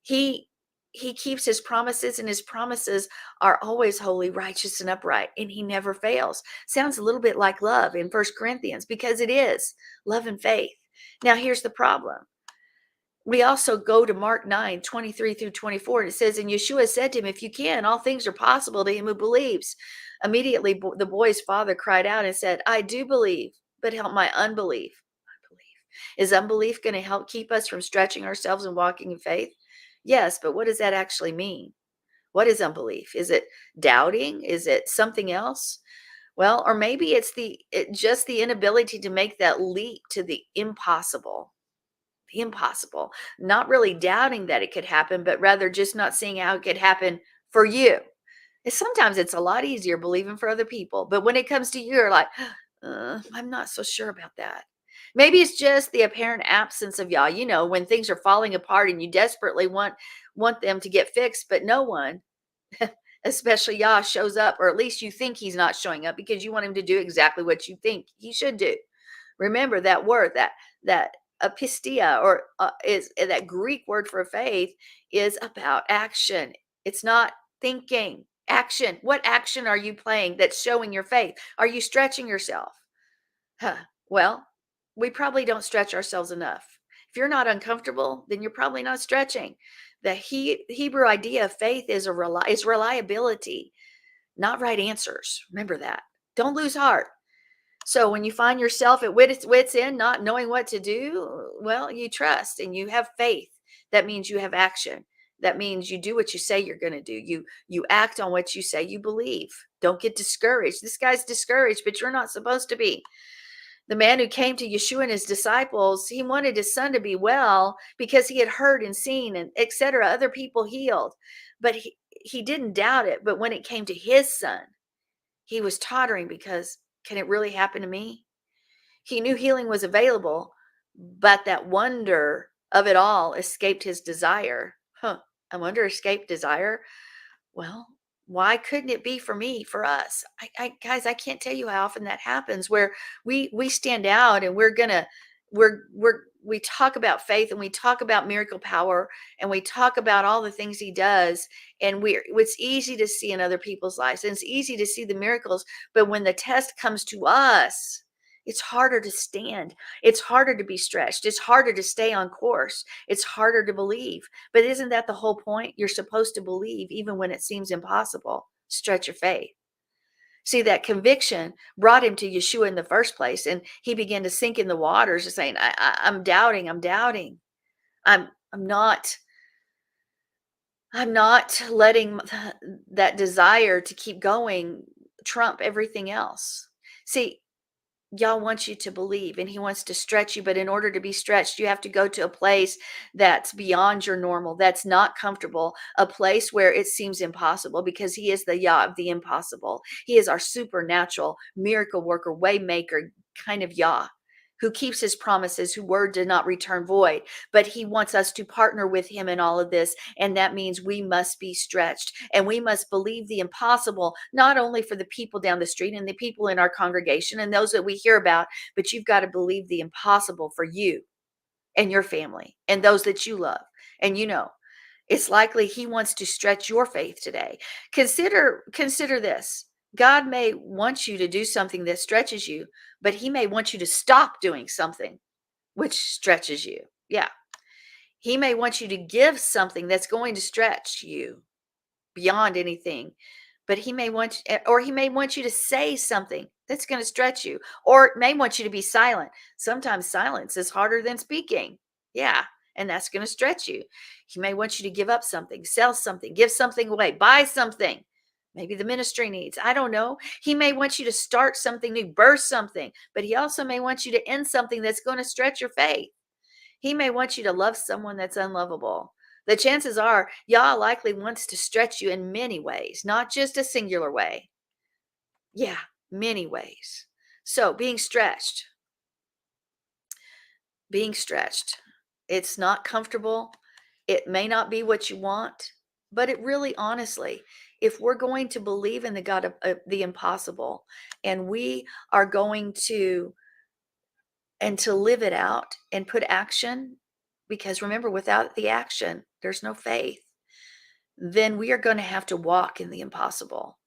He keeps his promises, and his promises are always holy, righteous, and upright, and he never fails. Sounds a little bit like love in 1 Corinthians, because it is love and faith. Now, here's the problem. We also go to Mark 9:23-24, and it says, and Yeshua said to him, if you can, all things are possible to him who believes. Immediately, the boy's father cried out and said, I do believe, but help my unbelief. Is unbelief going to help keep us from stretching ourselves and walking in faith? Yes, but what does that actually mean? What is unbelief? Is it doubting? Is it something else? Well, or maybe it's just the inability to make that leap to the impossible. The impossible. Not really doubting that it could happen, but rather just not seeing how it could happen for you. Sometimes it's a lot easier believing for other people, but when it comes to you, you're like, I'm not so sure about that. Maybe it's just the apparent absence of Yah. You know, when things are falling apart and you desperately want them to get fixed, but no one, especially Yah, shows up, or at least you think he's not showing up because you want him to do exactly what you think he should do. Remember that word, that apistia, or is that Greek word for faith, is about action. It's not thinking. Action. What action are you playing that's showing your faith? Are you stretching yourself? Well, we probably don't stretch ourselves enough. If you're not uncomfortable, then you're probably not stretching. The Hebrew idea of faith is reliability, not right answers. Remember that. Don't lose heart. So when you find yourself at wit's end, not knowing what to do, well, you trust and you have faith. That means you have action. That means you do what you say you're going to do. You act on what you say you believe. Don't get discouraged. This guy's discouraged, but you're not supposed to be. The man who came to Yeshua and his disciples, he wanted his son to be well because he had heard and seen and etc. other people healed. But he didn't doubt it. But when it came to his son, he was tottering because can it really happen to me? He knew healing was available, but that wonder of it all escaped his desire. I wonder escaped desire. Well, why couldn't it be for me, for us? Guys, I can't tell you how often that happens where we stand out and we talk about faith and we talk about miracle power and we talk about all the things he does, and it's easy to see in other people's lives and it's easy to see the miracles, but when the test comes to us, it's harder to stand. It's harder to be stretched. It's harder to stay on course. It's harder to believe. But isn't that the whole point? You're supposed to believe even when it seems impossible. Stretch your faith. See, that conviction brought him to Yeshua in the first place, and he began to sink in the waters and saying, I'm doubting. I'm not letting that desire to keep going trump everything else. See, Yah wants you to believe and he wants to stretch you. But in order to be stretched, you have to go to a place that's beyond your normal, that's not comfortable, a place where it seems impossible, because he is the Yah of the impossible. He is our supernatural miracle worker, way maker kind of Yah, who keeps his promises, whose word did not return void. But he wants us to partner with him in all of this. And that means we must be stretched and we must believe the impossible, not only for the people down the street and the people in our congregation and those that we hear about, but you've got to believe the impossible for you and your family and those that you love. And it's likely he wants to stretch your faith today. Consider this. God may want you to do something that stretches you, but he may want you to stop doing something which stretches you. Yeah. He may want you to give something that's going to stretch you beyond anything, but he may want you to say something that's going to stretch you, or may want you to be silent. Sometimes silence is harder than speaking. Yeah. And that's going to stretch you. He may want you to give up something, sell something, give something away, buy something. Maybe the ministry needs, I don't know. He may want you to start something new, birth something, but he also may want you to end something that's going to stretch your faith. He may want you to love someone that's unlovable. The chances are Yah likely wants to stretch you in many ways, not just a singular way. Yeah, many ways. So being stretched. It's not comfortable. It may not be what you want, but it really, honestly, if we're going to believe in the God of the impossible, and we are going to live it out and put action, because remember, without the action, there's no faith, then we are going to have to walk in the impossible.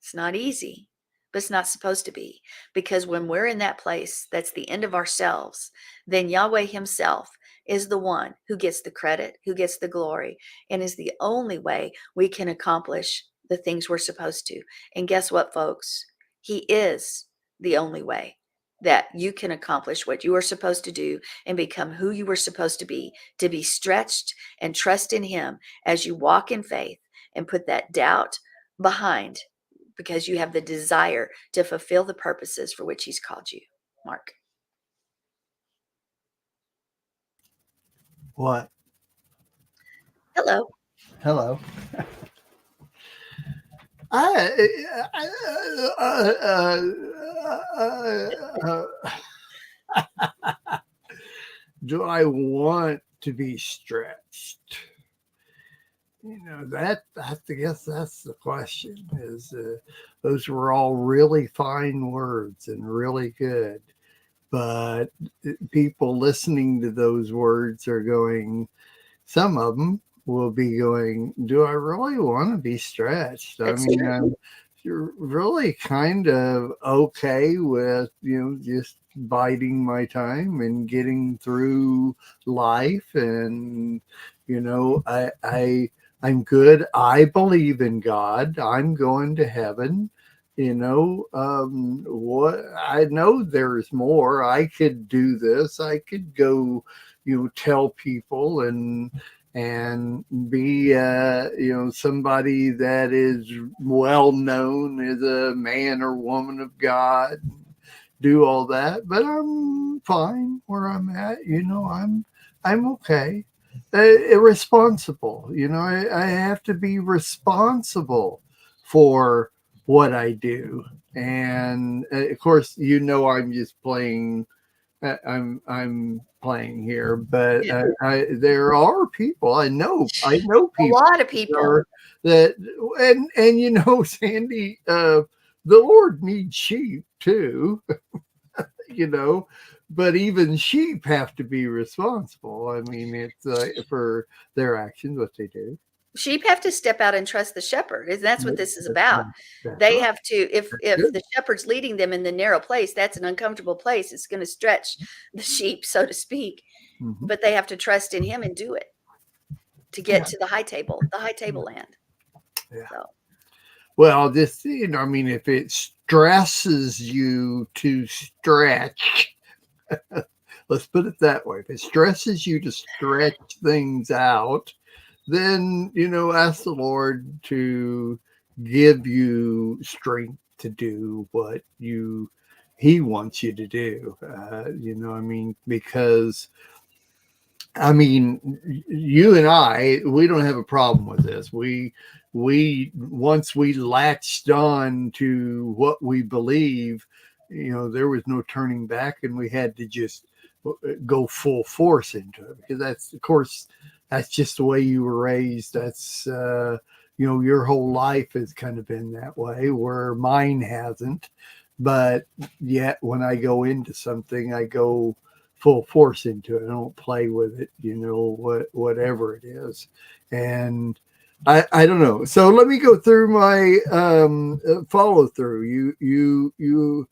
It's not easy, but it's not supposed to be, because when we're in that place, that's the end of ourselves, then Yahweh himself is the one who gets the credit, who gets the glory, and is the only way we can accomplish the things we're supposed to. And guess what, folks? He is the only way that you can accomplish what you are supposed to do and become who you were supposed to be stretched and trust in him as you walk in faith and put that doubt behind, because you have the desire to fulfill the purposes for which he's called you. Mark. What? Hello. Hello. Do I want to be stretched? That I guess that's the question. Those were all really fine words and really good, but people listening to those words are going, some of them, will be going, do I really want to be stretched? I It's mean, true. I'm really kind of okay with, just biding my time and getting through life. And, I'm good. I believe in God. I'm going to heaven. What I know there's more. I could do this. I could go, tell people and be somebody that is well known as a man or woman of God, do all that. But I'm fine where I'm at. I'm okay. Irresponsible. I have to be responsible for what I do. And of course, I'm just playing. I'm playing here, but Yeah. there are people I know. I know A people lot of people. that and Sandy, the Lord needs sheep too. you know, but even sheep have to be responsible. I mean, it's for their actions, what they do. Sheep have to step out and trust the shepherd, and that's what this is That's about. right. That's They right. have to, if the shepherd's leading them in the narrow place, that's an uncomfortable place. It's going to stretch the sheep, so to speak, Mm-hmm. but they have to trust in him and do it to get to the high table land. Yeah. So Well, this, I mean, if it stresses you to stretch, let's put it that way. If it stresses you to stretch things out, then, ask the Lord to give you strength to do what He wants you to do. I mean, because you and we don't have a problem with this. We once we latched on to what we believe, there was no turning back, and we had to just go full force into it, because that's, of course, that's just the way you were raised. That's your whole life has kind of been that way, where mine hasn't. But yet, when I go into something, I go full force into it. I don't play with it, whatever it is. And I don't know. So let me go through my follow through. You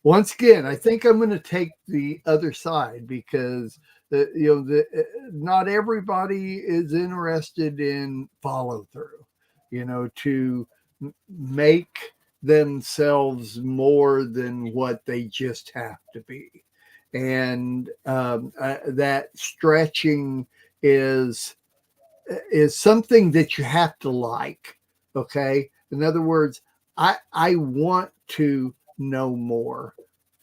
once again, I think I'm going to take the other side, because not everybody is interested in follow through, to make themselves more than what they just have to be. And that stretching is something that you have to like. Okay. In other words, I want to know more.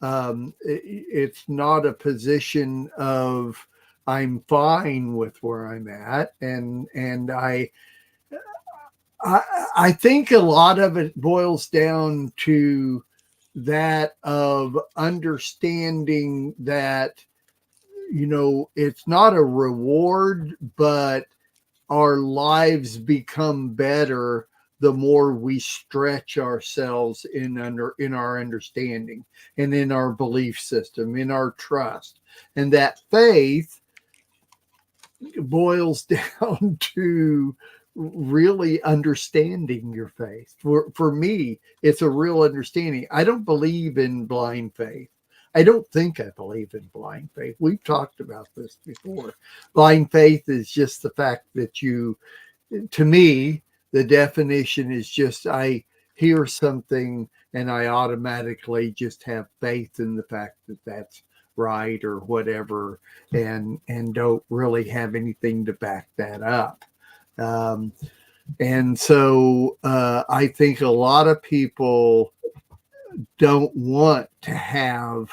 It's not a position of I'm fine with where I'm at, and I think a lot of it boils down to that of understanding that it's not a reward, but our lives become better the more we stretch ourselves in our understanding and in our belief system, in our trust. And that faith boils down to really understanding your faith. For me, it's a real understanding. I don't believe in blind faith. I don't think I believe in blind faith. We've talked about this before. Blind faith is just the fact that to me, the definition is just I hear something and I automatically just have faith in the fact that that's right or whatever, and don't really have anything to back that up. And so I think a lot of people don't want to have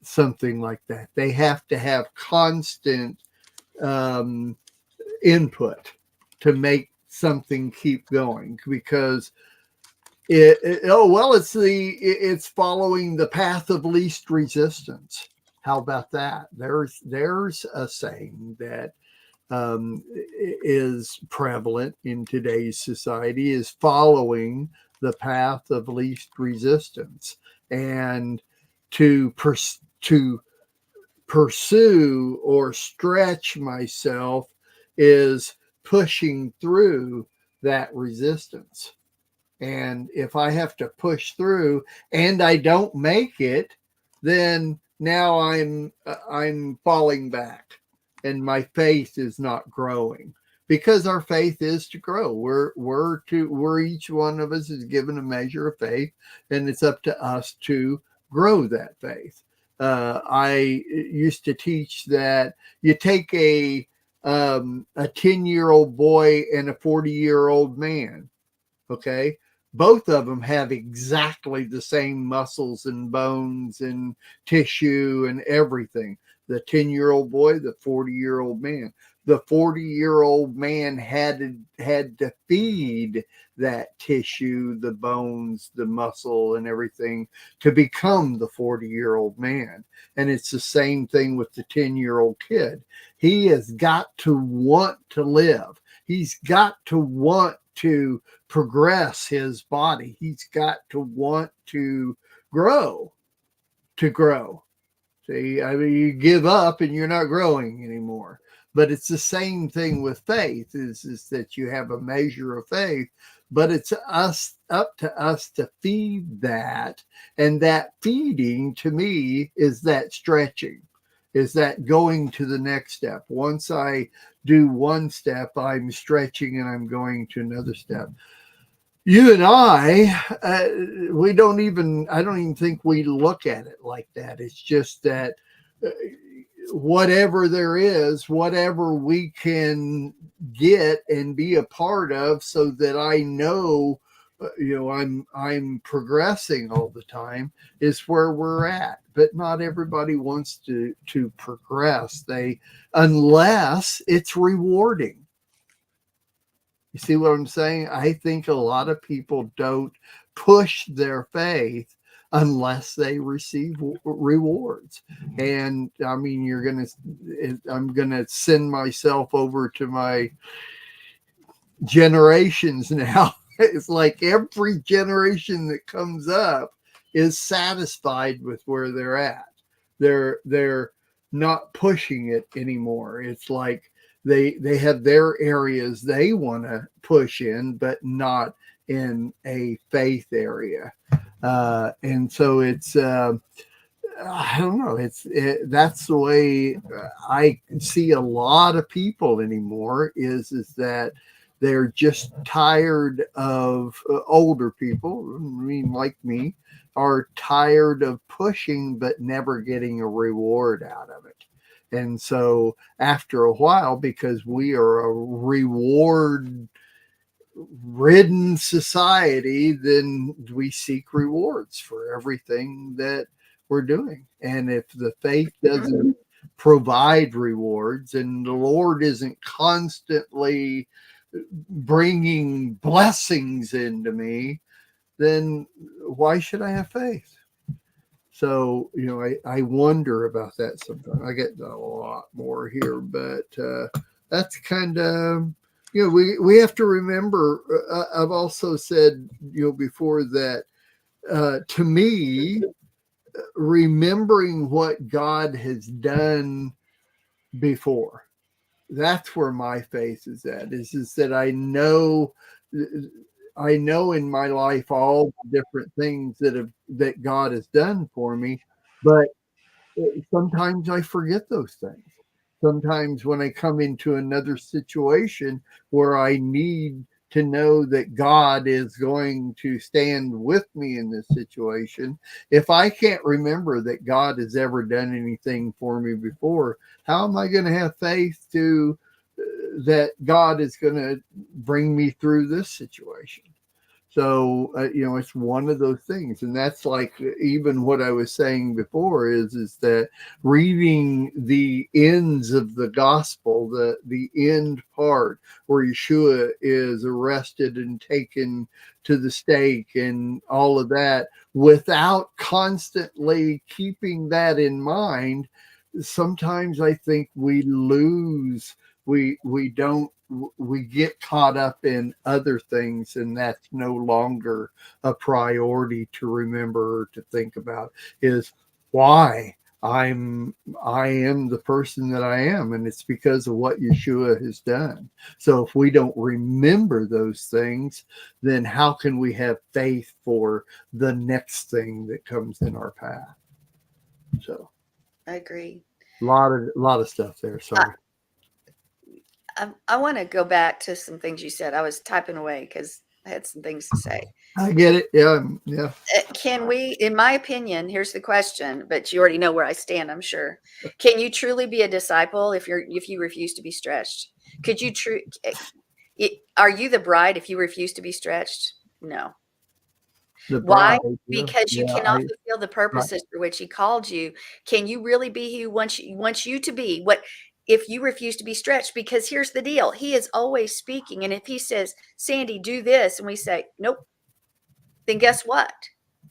something like that. They have to have constant input to make something keep going, because it's following the path of least resistance. How about that? There's a saying that is prevalent in today's society, is following the path of least resistance. And to pursue or stretch myself is pushing through that resistance. And if I have to push through and I don't make it, then now I'm falling back and my faith is not growing, because our faith is to grow. We're each one of us is given a measure of faith, and it's up to us to grow that faith. I used to teach that you take a 10-year-old boy and a 40-year-old man. Okay. Both of them have exactly the same muscles and bones and tissue and everything. The 10-year-old boy, the 40-year-old man. The 40-year-old man had to feed that tissue, the bones, the muscle, and everything to become the 40-year-old man. And it's the same thing with the 10-year-old kid. He has got to want to live. He's got to want to progress his body. He's got to want to grow. See, I mean, you give up and you're not growing anymore. But it's the same thing with faith, is that you have a measure of faith, but it's up to us to feed that. And that feeding, to me, is that stretching, is that going to the next step. Once I do one step, I'm stretching and I'm going to another step. You and I don't even think we look at it like that. It's just that whatever there is, whatever we can get and be a part of, so that I know, I'm progressing all the time, is where we're at. But not everybody wants to progress, unless it's rewarding. You see what I'm saying? I think a lot of people don't push their faith unless they receive rewards. And I mean, I'm going to send myself over to my generations now. It's like every generation that comes up is satisfied with where they're at. They're not pushing it anymore. It's like they have their areas they want to push in, but not in a faith area. And so it's, I don't know. That's the way I see a lot of people anymore, is that they're just tired of, older people, I mean, like me, are tired of pushing, but never getting a reward out of it. And so after a while, because we are a reward ridden society, then we seek rewards for everything that we're doing. And if the faith doesn't provide rewards, and the Lord isn't constantly bringing blessings into me, then why should I have faith? So, I wonder about that sometimes. I get a lot more here, but that's kind of, we have to remember, I've also said, before, that to me, remembering what God has done before, that's where my faith is at, is that I know in my life all the different things that God has done for me, but sometimes I forget those things. Sometimes when I come into another situation where I need to know that God is going to stand with me in this situation, if I can't remember that God has ever done anything for me before, how am I going to have faith that God is going to bring me through this situation? So, it's one of those things. And that's like even what I was saying before is that reading the ends of the gospel, the end part where Yeshua is arrested and taken to the stake and all of that, without constantly keeping that in mind, sometimes I think we lose, we get caught up in other things, and that's no longer a priority to remember or to think about, is why I am the person that I am, and it's because of what Yeshua has done. So if we don't remember those things, then how can we have faith for the next thing that comes in our path? So I agree. a lot of stuff there. Sorry. I want to go back to some things you said. I was typing away because I had some things to say. I get it. Yeah. Can we, in my opinion, here's the question, but you already know where I stand, I'm sure. Can you truly be a disciple if you refuse to be stretched? Could you are you the bride if you refuse to be stretched? No. The Why? bride. Because you Yeah. cannot fulfill the Right. purposes for which he called you. Can you really be who he wants you to be? What if you refuse to be stretched? Because here's the deal. He is always speaking. And if he says, Sandi, do this, and we say, nope, then guess what?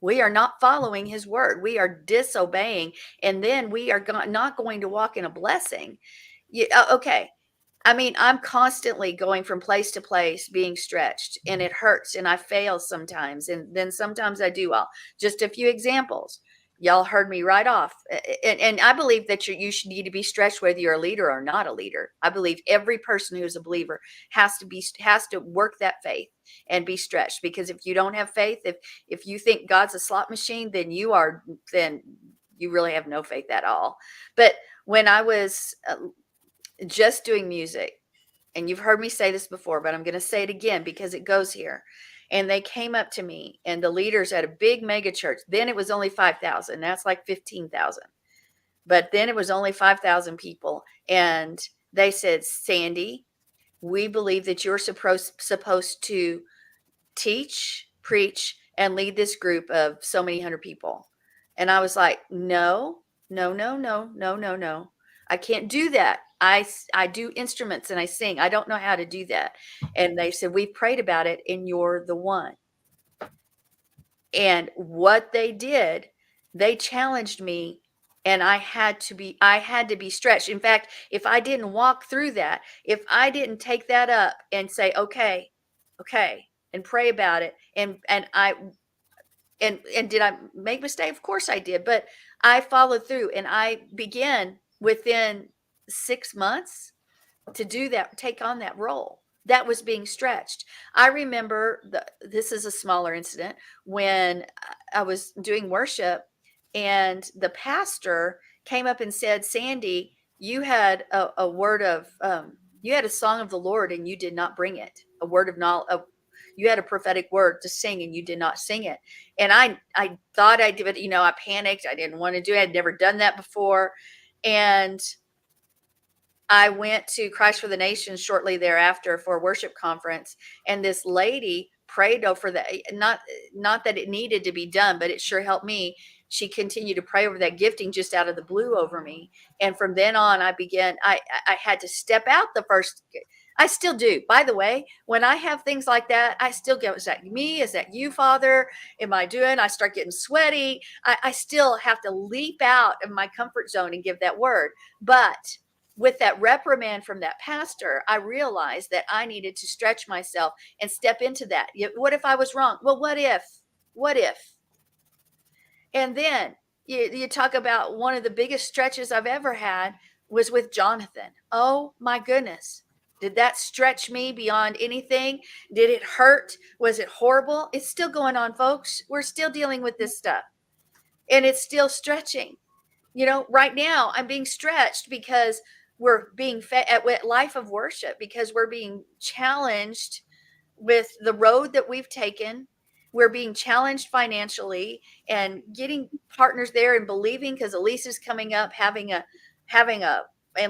We are not following his word. We are disobeying. And then we are not going to walk in a blessing. Okay. I mean, I'm constantly going from place to place, being stretched, and it hurts, and I fail sometimes, and then sometimes I do well. Just a few examples. Y'all heard me right off, and I believe that you should need to be stretched whether you're a leader or not a leader. I believe every person who's a believer has to work that faith and be stretched, because if you don't have faith, if you think God's a slot machine, then you really have no faith at all. But when I was just doing music, and you've heard me say this before, but I'm going to say it again because it goes here. And they came up to me, and the leaders at a big mega church, then it was only 5,000. Now it's like 15,000. But then it was only 5,000 people. And they said, Sandi, we believe that you're supposed to teach, preach, and lead this group of so many hundred people. And I was like, no. I can't do that. I do instruments and I sing. I don't know how to do that. And they said, we've prayed about it and you're the one. And what they did, they challenged me, and I had to be stretched. In fact, if I didn't walk through that, if I didn't take that up and say, okay, and pray about it, and did I make mistake? Of course I did, but I followed through, and I began within 6 months to do that, take on that role. That was being stretched. I remember this is a smaller incident when I was doing worship, and the pastor came up and said, Sandi, you had a word of, you had a song of the Lord and you did not bring it. A word of knowledge. You had a prophetic word to sing and you did not sing it. And I thought I did, but I panicked. I didn't want to do it. I'd never done that before. And I went to Christ for the Nations shortly thereafter for a worship conference, and this lady prayed over that. Not that it needed to be done, but it sure helped me. She continued to pray over that gifting just out of the blue over me, and from then on, I had to step out the first. I still do. By the way, when I have things like that, I still go, is that me? Is that you, Father? Am I doing? I start getting sweaty. I still have to leap out of my comfort zone and give that word, but with that reprimand from that pastor, I realized that I needed to stretch myself and step into that. What if I was wrong? Well, what if? And then you talk about one of the biggest stretches I've ever had was with Jonathan. Oh my goodness. Did that stretch me beyond anything? Did it hurt? Was it horrible? It's still going on, folks. We're still dealing with this stuff, and it's still stretching. Right now I'm being stretched because we're being fed at Life of Worship, because we're being challenged with the road that we've taken. We're being challenged financially and getting partners there and believing, because Elise is coming up, having a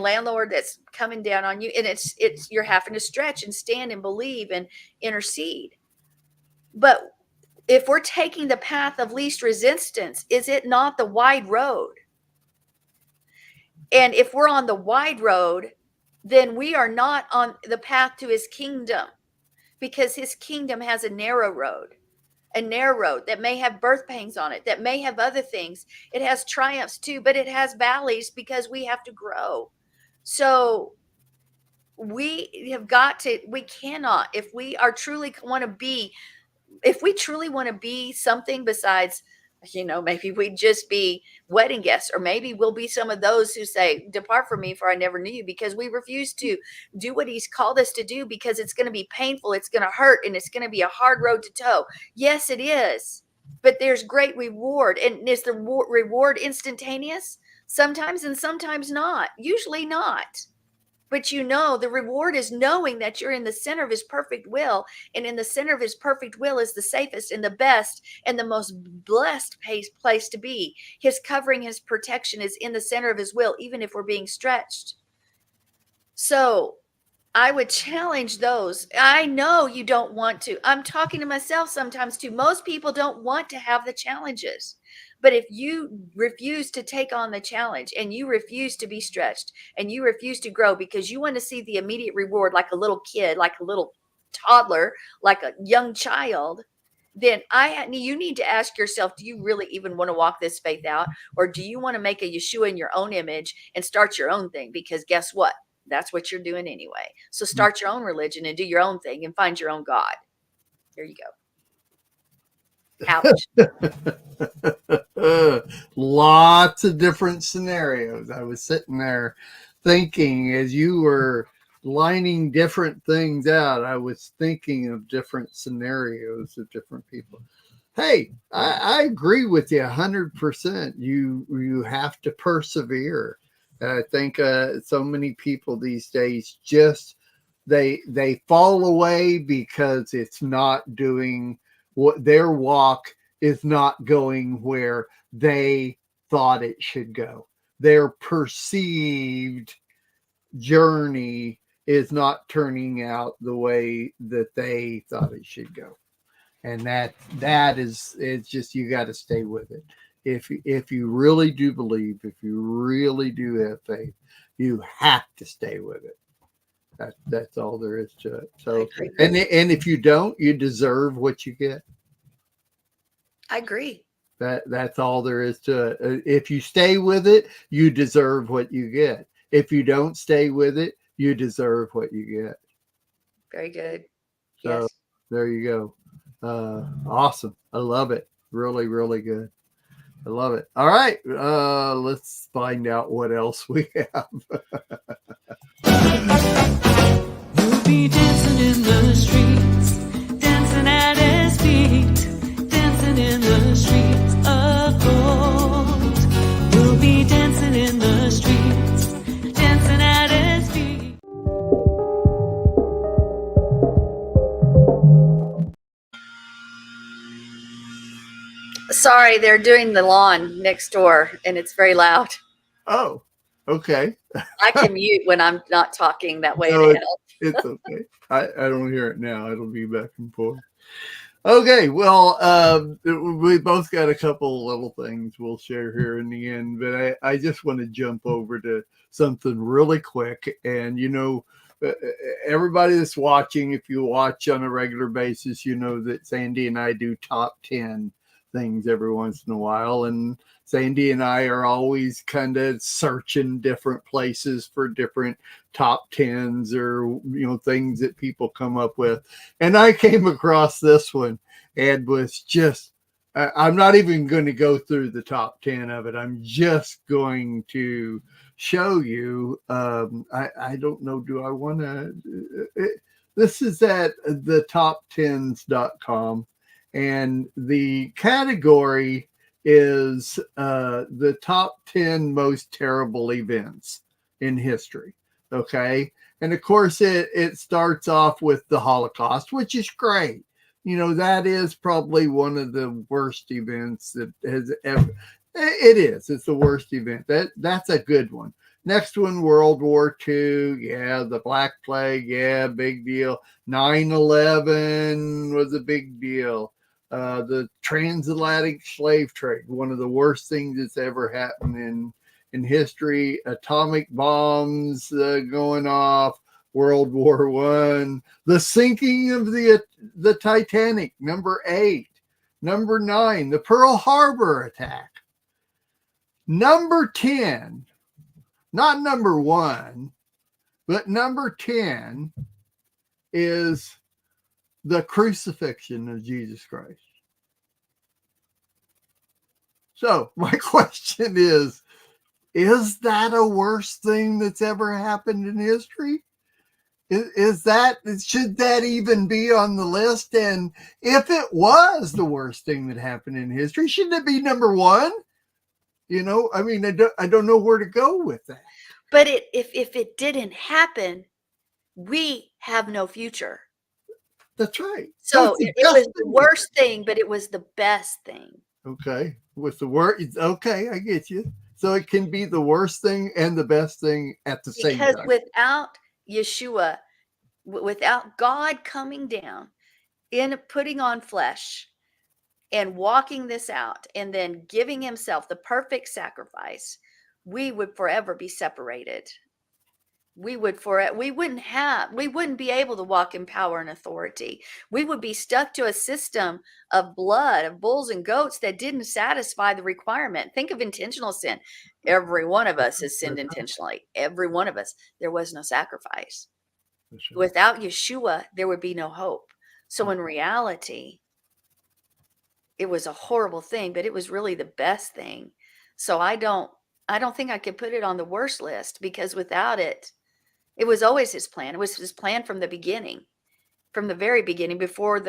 landlord that's coming down on you. And it's you're having to stretch and stand and believe and intercede. But if we're taking the path of least resistance, is it not the wide road? And if we're on the wide road, then we are not on the path to his kingdom, because his kingdom has a narrow road that may have birth pangs on it, that may have other things. It has triumphs too, but it has valleys, because we have to grow. So we cannot, if we truly want to be something besides Maybe we'd just be wedding guests, or maybe we'll be some of those who say, depart from me, for I never knew you, because we refuse to do what he's called us to do, because it's going to be painful, it's going to hurt, and it's going to be a hard road to toe. Yes, it is. But there's great reward. And is the reward instantaneous? Sometimes, and sometimes not. Usually not. But the reward is knowing that you're in the center of his perfect will. And in the center of his perfect will is the safest and the best and the most blessed place to be. His covering, his protection is in the center of his will, even if we're being stretched. So I would challenge those. I know you don't want to. I'm talking to myself sometimes too. Most people don't want to have the challenges. But if you refuse to take on the challenge, and you refuse to be stretched, and you refuse to grow because you want to see the immediate reward, like a little kid, like a little toddler, like a young child, then you need to ask yourself, do you really even want to walk this faith out? Or do you want to make a Yeshua in your own image and start your own thing? Because guess what? That's what you're doing anyway. So start your own religion and do your own thing and find your own God. There you go. Ouch. Lots of different scenarios. I was sitting there thinking, as you were lining different things out, I was thinking of different scenarios of different people. Hey, I agree with you 100%. You have to persevere. I think so many people these days just they fall away because it's not doing what their walk is not going where they thought it should go. Their perceived journey is not turning out the way that they thought it should go. And that is, it's just, you got to stay with it. If you really do believe, if you really do have faith, you have to stay with it. That's all there is to it. So, and if you don't, you deserve what you get. I agree. That's all there is to it. If you stay with it, you deserve what you get. If you don't stay with it, you deserve what you get. Very good. So yes. There you go. Awesome. I love it. Really, really good. I love it. All right. Let's find out what else we have. We'll be dancing in the streets, dancing at his feet, dancing in the streets of gold. We'll be dancing in the streets, dancing at his feet. Sorry, they're doing the lawn next door and it's very loud. Oh, okay. I can mute when I'm not talking, that way. No, it's okay. I don't hear it now. It'll be back and forth. Okay, well, we both got a couple little things we'll share here in the end, but I just want to jump over to something really quick. And, everybody that's watching, if you watch on a regular basis, you know that Sandi and I do top 10 things every once in a while. And Sandi and I are always kind of searching different places for different top 10s or, things that people come up with. And I came across this one and was just, I'm not even going to go through the top 10 of it. I'm just going to show you. I don't know. Do I want to? This is at the top10s.com. And the category is the top 10 most terrible events in history. Okay. And of course, it starts off with the Holocaust, which is great. That is probably one of the worst events that has ever. It is. It's the worst event. That's a good one. Next one, World War II. Yeah, the Black Plague. Yeah, big deal. 9/11 was a big deal. The transatlantic slave trade, one of the worst things that's ever happened in history. Atomic bombs going off. World War I. The sinking of the Titanic, number 8. Number 9, the Pearl Harbor attack. Number 10, not number 1, but number 10 is the crucifixion of Jesus Christ. So my question is that a worst thing that's ever happened in history? Is that, should that even be on the list? And if it was the worst thing that happened in history, shouldn't it be number one? You know, I mean, I don't know where to go with that. But if it didn't happen, we have no future. That's right. So it was the worst thing, but it was the best thing. Okay. With the word, okay, I get you. So it can be the worst thing and the best thing at the same time. Because without Yeshua, without God coming down in putting on flesh and walking this out and then giving himself the perfect sacrifice, we would forever be separated. We wouldn't be able to walk in power and authority. We would be stuck to a system of blood, of bulls and goats that didn't satisfy the requirement. Think of intentional sin. Every one of us has sinned intentionally. Every one of us. There was no sacrifice. Without Yeshua, there would be no hope. So in reality, it was a horrible thing, but it was really the best thing. So I don't think I could put it on the worst list, because without it, it was always his plan. It was his plan from the beginning, from the very beginning, before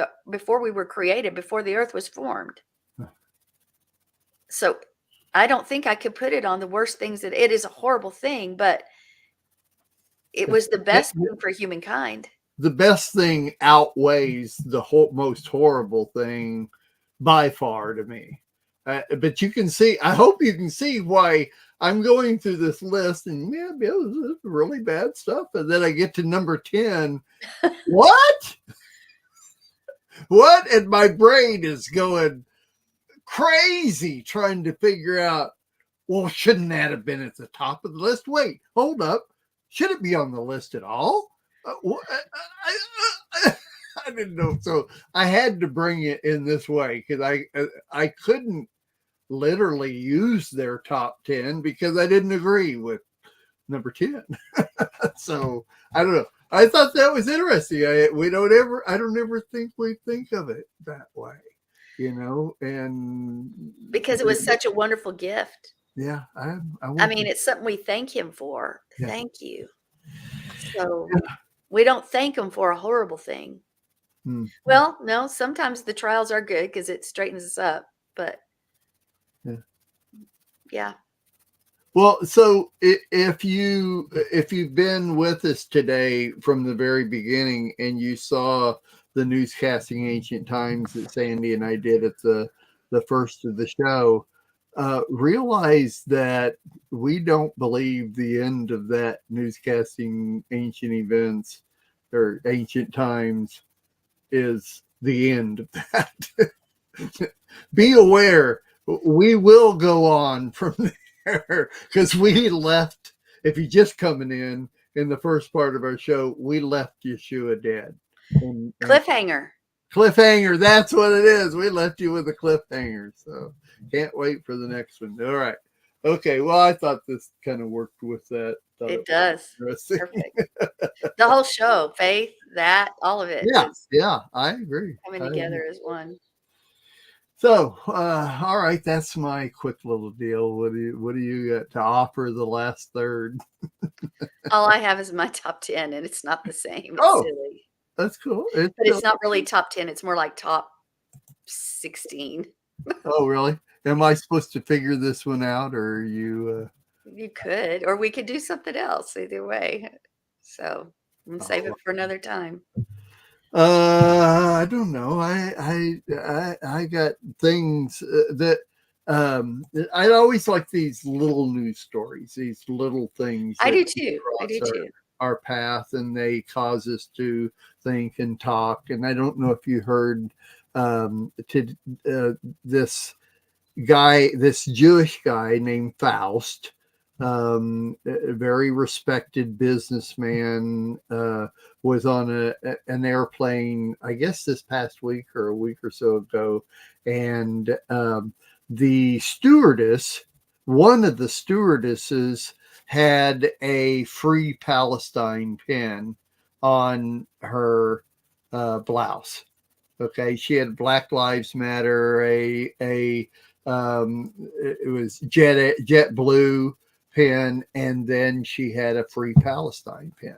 we were created, before the earth was formed. So I don't think I could put it on the worst things. That it is a horrible thing, but it was the best thing for humankind. The best thing outweighs the most horrible thing by far to me. But you can see, I hope you can see why I'm going through this list, and yeah, this is really bad stuff. And then I get to number 10. What? What? And my brain is going crazy trying to figure out, well, shouldn't that have been at the top of the list? Wait, hold up. Should it be on the list at all? I didn't know. So I had to bring it in this way, because I couldn't literally use their top 10 because I didn't agree with number 10. So I don't know. I thought that was interesting. I don't ever think we think of it that way, you know, and because it was such a wonderful gift. Yeah. I mean, it's something we thank him for. Yeah. Thank you. So we don't thank him for a horrible thing. Well, no, sometimes the trials are good because it straightens us up, but yeah. Well, so if you've been with us today from the very beginning and you saw the newscasting Ancient Times that Sandi and I did at the first of the show, realize that we don't believe the end of that newscasting Ancient Events or Ancient Times is the end of that. Be aware, we will go on from there, because we left, if you're just coming in the first part of our show, we left Yeshua dead. And Cliffhanger, that's what it is. We left you with a cliffhanger. So can't wait for the next one. All right. Okay. Well, I thought this kind of worked with that. It does. Perfect. The whole show, faith, that, all of it. Yeah, I agree. Coming together as one. So, all right, that's my quick little deal. What do you got to offer the last third? All I have is my top 10, and it's not the same. It's silly. That's cool. But it's not really top 10. It's more like top 16. Oh, really? Am I supposed to figure this one out, or are you? You could, or we could do something else. Either way. So I'm gonna save it for another time. I don't know. I got things that I always like these little news stories, these little things. I do too. Our path, and they cause us to think and talk. And I don't know if you heard this Jewish guy named Faust, a very respected businessman, was on an airplane, I guess this past week or a week or so ago. And the stewardess, one of the stewardesses, had a Free Palestine pin on her blouse. Okay, she had Black Lives Matter, a it was jet blue pen, and then she had a Free Palestine pen.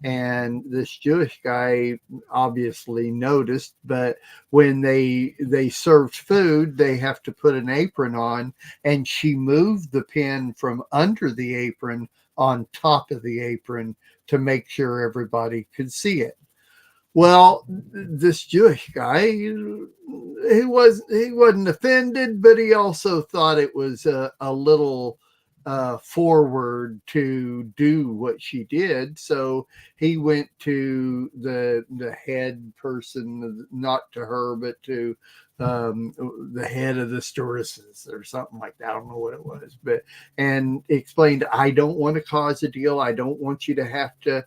And this Jewish guy obviously noticed, but when they served food, they have to put an apron on, and she moved the pen from under the apron on top of the apron to make sure everybody could see it. Well, this Jewish guy, he wasn't offended, but he also thought it was a little forward to do what she did. So he went to the head person, not to her, but to the head of the stewardesses or something like that. I don't know what it was, but and explained, I don't want to cause a deal. I don't want you to have to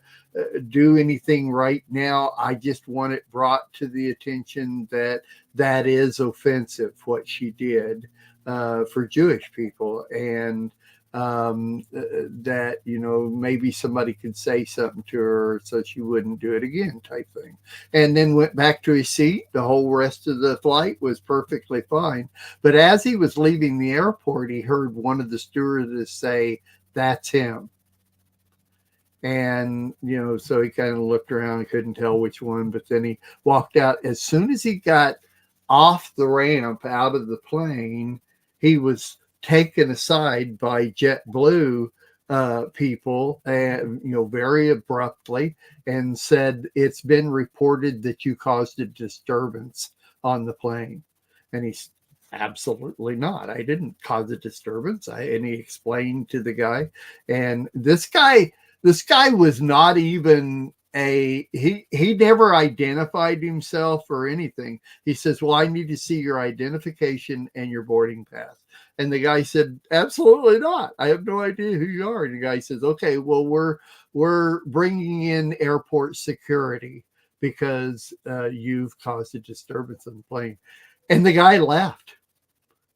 do anything right now. I just want it brought to the attention that that is offensive, what she did for Jewish people, and that, you know, maybe somebody could say something to her so she wouldn't do it again, type thing. And then went back to his seat. The whole rest of the flight was perfectly fine. But as he was leaving the airport, he heard one of the stewardesses say, "That's him." And, you know, so he kind of looked around and couldn't tell which one, but then he walked out. As soon as he got off the ramp out of the plane, he was taken aside by JetBlue people, and, you know, very abruptly, and said, "It's been reported that you caused a disturbance on the plane." And he's, "Absolutely not. I didn't cause a disturbance." And he explained to the guy, and this guy was not even he never identified himself or anything. He says, "Well, I need to see your identification and your boarding pass." And the guy said, "Absolutely not. I have no idea who you are." And the guy says, "Okay, well, we're bringing in airport security because you've caused a disturbance on the plane." And the guy left.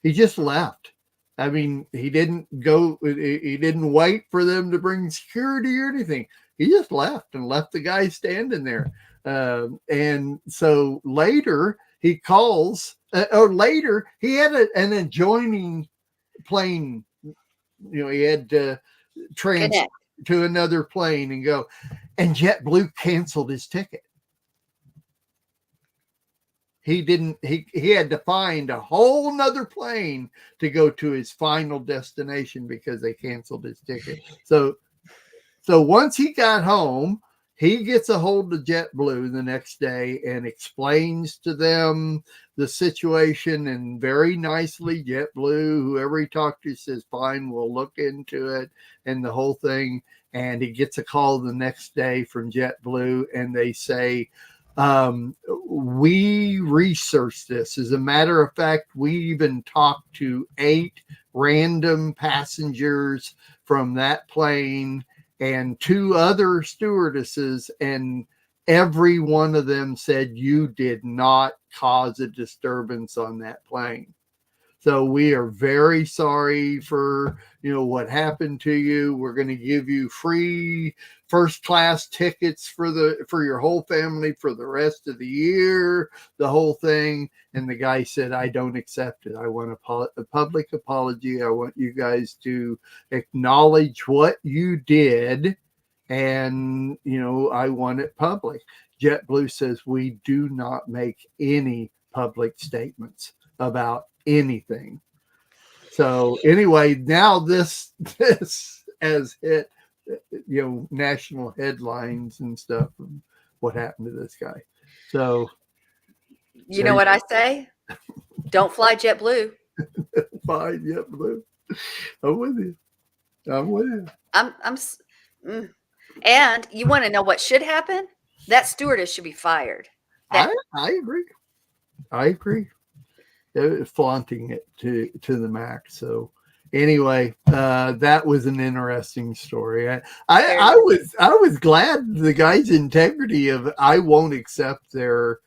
He just left. I mean, he didn't wait for them to bring security or anything. He just left and left the guy standing there. And so later he calls, or later he had an adjoining plane. You know, he had to transfer to another plane and go, and JetBlue canceled his ticket. He had to find a whole nother plane to go to his final destination because they canceled his ticket. So once he got home, he gets a hold of JetBlue the next day and explains to them the situation. And very nicely, JetBlue, whoever he talked to, says, "Fine, we'll look into it," and the whole thing. And he gets a call the next day from JetBlue, and they say, "We researched this. As a matter of fact, we even talked to 8 random passengers from that plane and 2 other stewardesses, and every one of them said you did not cause a disturbance on that plane. So we are very sorry for, you know, what happened to you. We're going to give you free first class tickets for your whole family for the rest of the year, the whole thing." And the guy said, "I don't accept it. I want a public apology. I want you guys to acknowledge what you did, and, you know, I want it public." JetBlue says, "We do not make any public statements about anything." So anyway, now this has hit, you know, national headlines and stuff, and what happened to this guy. So You know what I say? Don't fly JetBlue. fine, JetBlue. I'm with you. And you want to know what should happen? That stewardess should be fired. I agree. Flaunting it to the max. So anyway, that was an interesting story. I was glad the guy's integrity of, I won't accept their,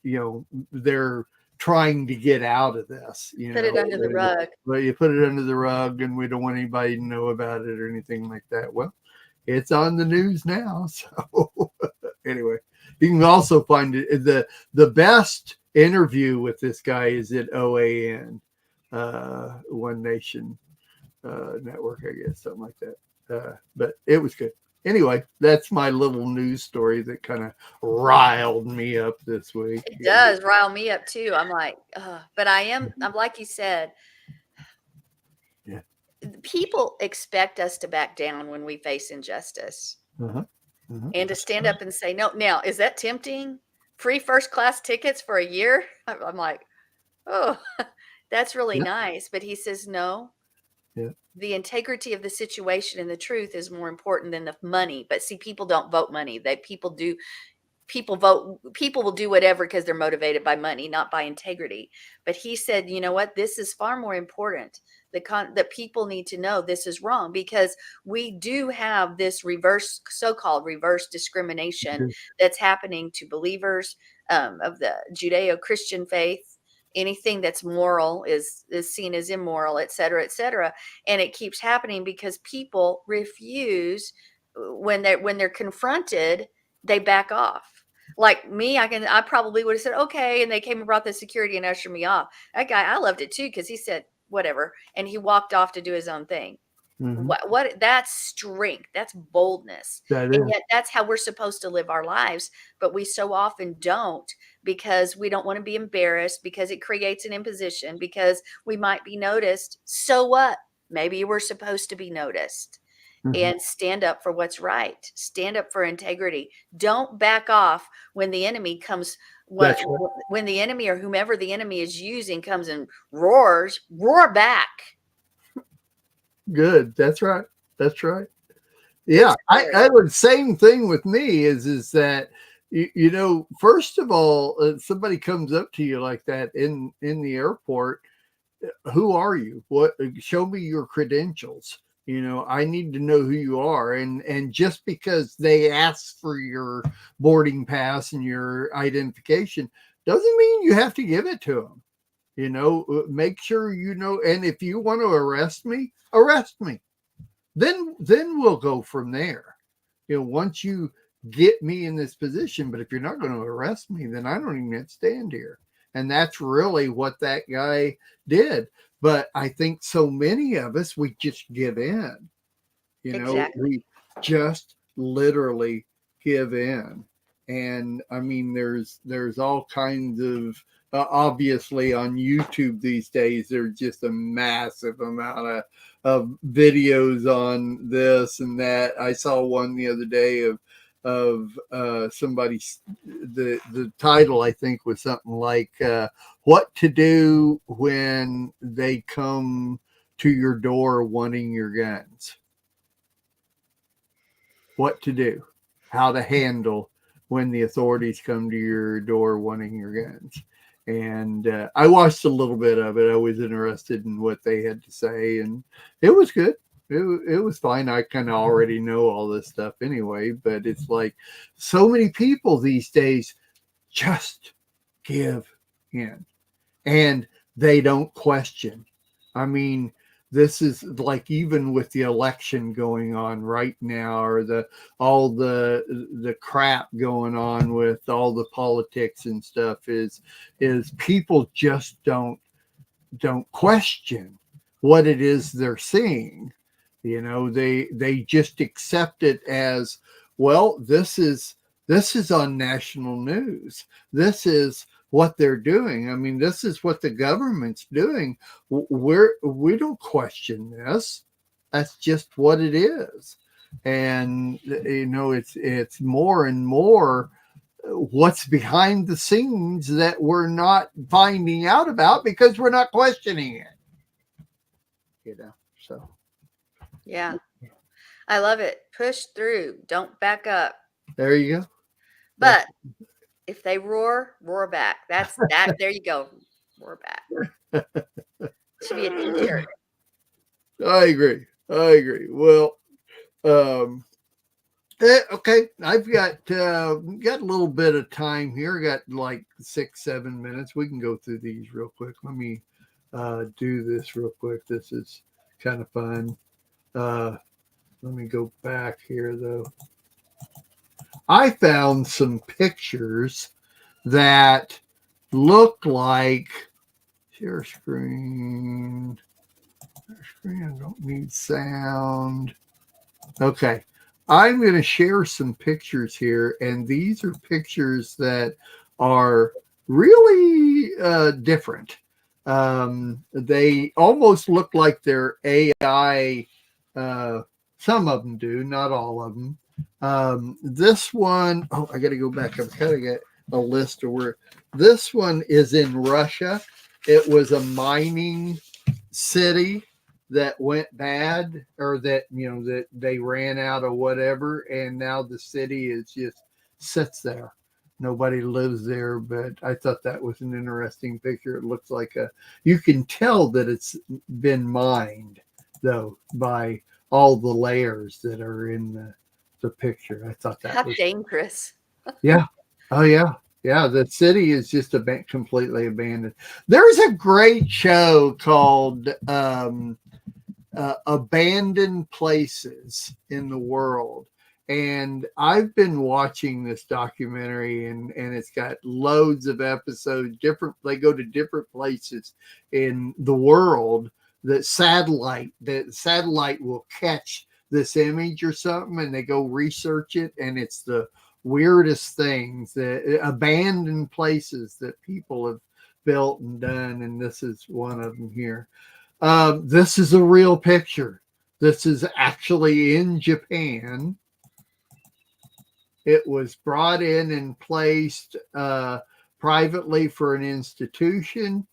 you know, they're trying to get out of this. You Put know, it under the rug. But you put it under the rug, and we don't want anybody to know about it or anything like that. Well, it's on the news now. So anyway, you can also find it, the best interview with this guy is at OAN. One Nation network, I guess, something like that. But it was good. Anyway, that's my little news story that kind of riled me up this week. It does rile me up too. I'm like, but I'm like you said, Yeah. people expect us to back down when we face injustice and to stand up and say, no. Now, is that tempting? Free first class tickets for a year? I'm like, oh, that's really nice. But he says, no. Yeah. The integrity of the situation and the truth is more important than the money. But see, people don't vote money. People will do whatever because they're motivated by money, not by integrity. But he said, you know what, this is far more important. That people need to know this is wrong, because we do have this so-called reverse discrimination that's happening to believers of the Judeo-Christian faith. Anything that's moral is seen as immoral, et cetera, and it keeps happening because people refuse. When they're confronted, they back off. Like me, I probably would have said okay, and they came and brought the security and ushered me off. That guy, I loved it too, because he said whatever, and he walked off to do his own thing. What that's strength, that's boldness. And yet that's how we're supposed to live our lives, but we so often don't, because we don't want to be embarrassed, because it creates an imposition, because we might be noticed. So what? Maybe we're supposed to be noticed. And stand up for what's right. Stand up for integrity. Don't back off when the enemy comes. When the enemy, or whomever the enemy is using, comes and roars, roar back. Good. That's right. That's right. Yeah, I would. Same thing with me is that you know, first of all, somebody comes up to you like that in the airport. Who are you? What? Show me your credentials. You know, I need to know who you are. And just because they ask for your boarding pass and your identification doesn't mean you have to give it to them. You know, make sure you know. And if you want to arrest me, Then we'll go from there. You know, once you get me in this position, but if you're not going to arrest me, then I don't even have to stand here. And that's really what that guy did. But I think so many of us, we just give in. You know, we just literally give in. And I mean, there's all kinds of obviously on YouTube these days, there's just a massive amount of videos on this and that. I saw one the other day of somebody, the title I think was something like what to do when they come to your door wanting your guns. What to do, how to handle when the authorities come to your door wanting your guns. And I watched a little bit of it. I was interested in what they had to say, and it was good. It was fine. I kind of already know all this stuff anyway, but it's like so many people these days just give in and they don't question. I mean, this is like, even with the election going on right now, or all the crap going on with all the politics and stuff, is people just don't question what it is they're seeing. You know, they just accept it as, well, this is on national news. This is what they're doing. I mean, this is what the government's doing. We don't question this. That's just what it is. And you know, it's more and more what's behind the scenes that we're not finding out about because we're not questioning it. You know, so. Yeah. I love it. Push through. Don't back up. There you go. But if they roar back. That's that. There you go. Roar back. Should be a t-shirt. I agree. Well, okay. I've got a little bit of time here. I got like 6-7 minutes. We can go through these real quick. Let me do this real quick. This is kind of fun. Let me go back here though. I found some pictures that look like Share screen. Share screen. I don't need sound. Okay. I'm going to share some pictures here, and these are pictures that are really different. They almost look like they're AI. Some of them do, not all of them. This one, oh, I got to go back. I've got to get a list of where this one is in Russia. It was a mining city that went bad, or that, you know, that they ran out of whatever, and now the city is just sits there. Nobody lives there, but I thought that was an interesting picture. It looks like you can tell that it's been mined, though, by all the layers that are in the picture. I thought that How was dangerous. yeah. Oh yeah. Yeah, the city is just completely abandoned. There's a great show called Abandoned Places in the World. And I've been watching this documentary, and it's got loads of episodes. They go to different places in the world that satellite will catch this image or something, and they go research it, and it's the weirdest things, that abandoned places that people have built and done, and this is one of them here. This is a real picture. This is actually in Japan. It was brought in and placed privately for an institution,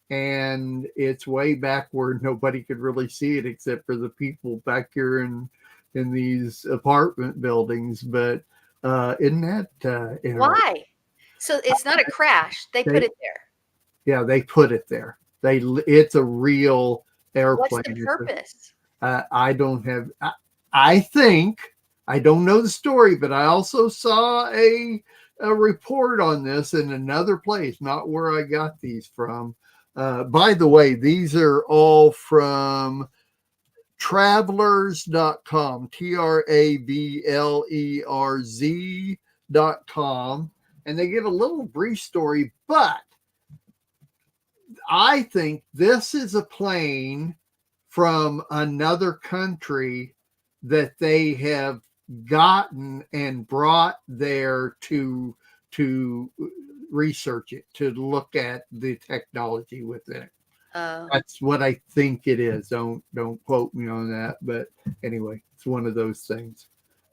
and it's way back where nobody could really see it except for the people back here in these apartment buildings. But isn't that interesting? Why? So it's not a crash. They put it there. Yeah, they put it there. It's a real airplane. What's the purpose? I don't have. I think I don't know the story, but I also saw a report on this in another place, not where I got these from. By the way, these are all from travelers.com, TRAVLERZ.com, and they give a little brief story, but I think this is a plane from another country that they have gotten and brought there to research it, to look at the technology within it. That's what I think it is. Don't quote me on that, but anyway, it's one of those things.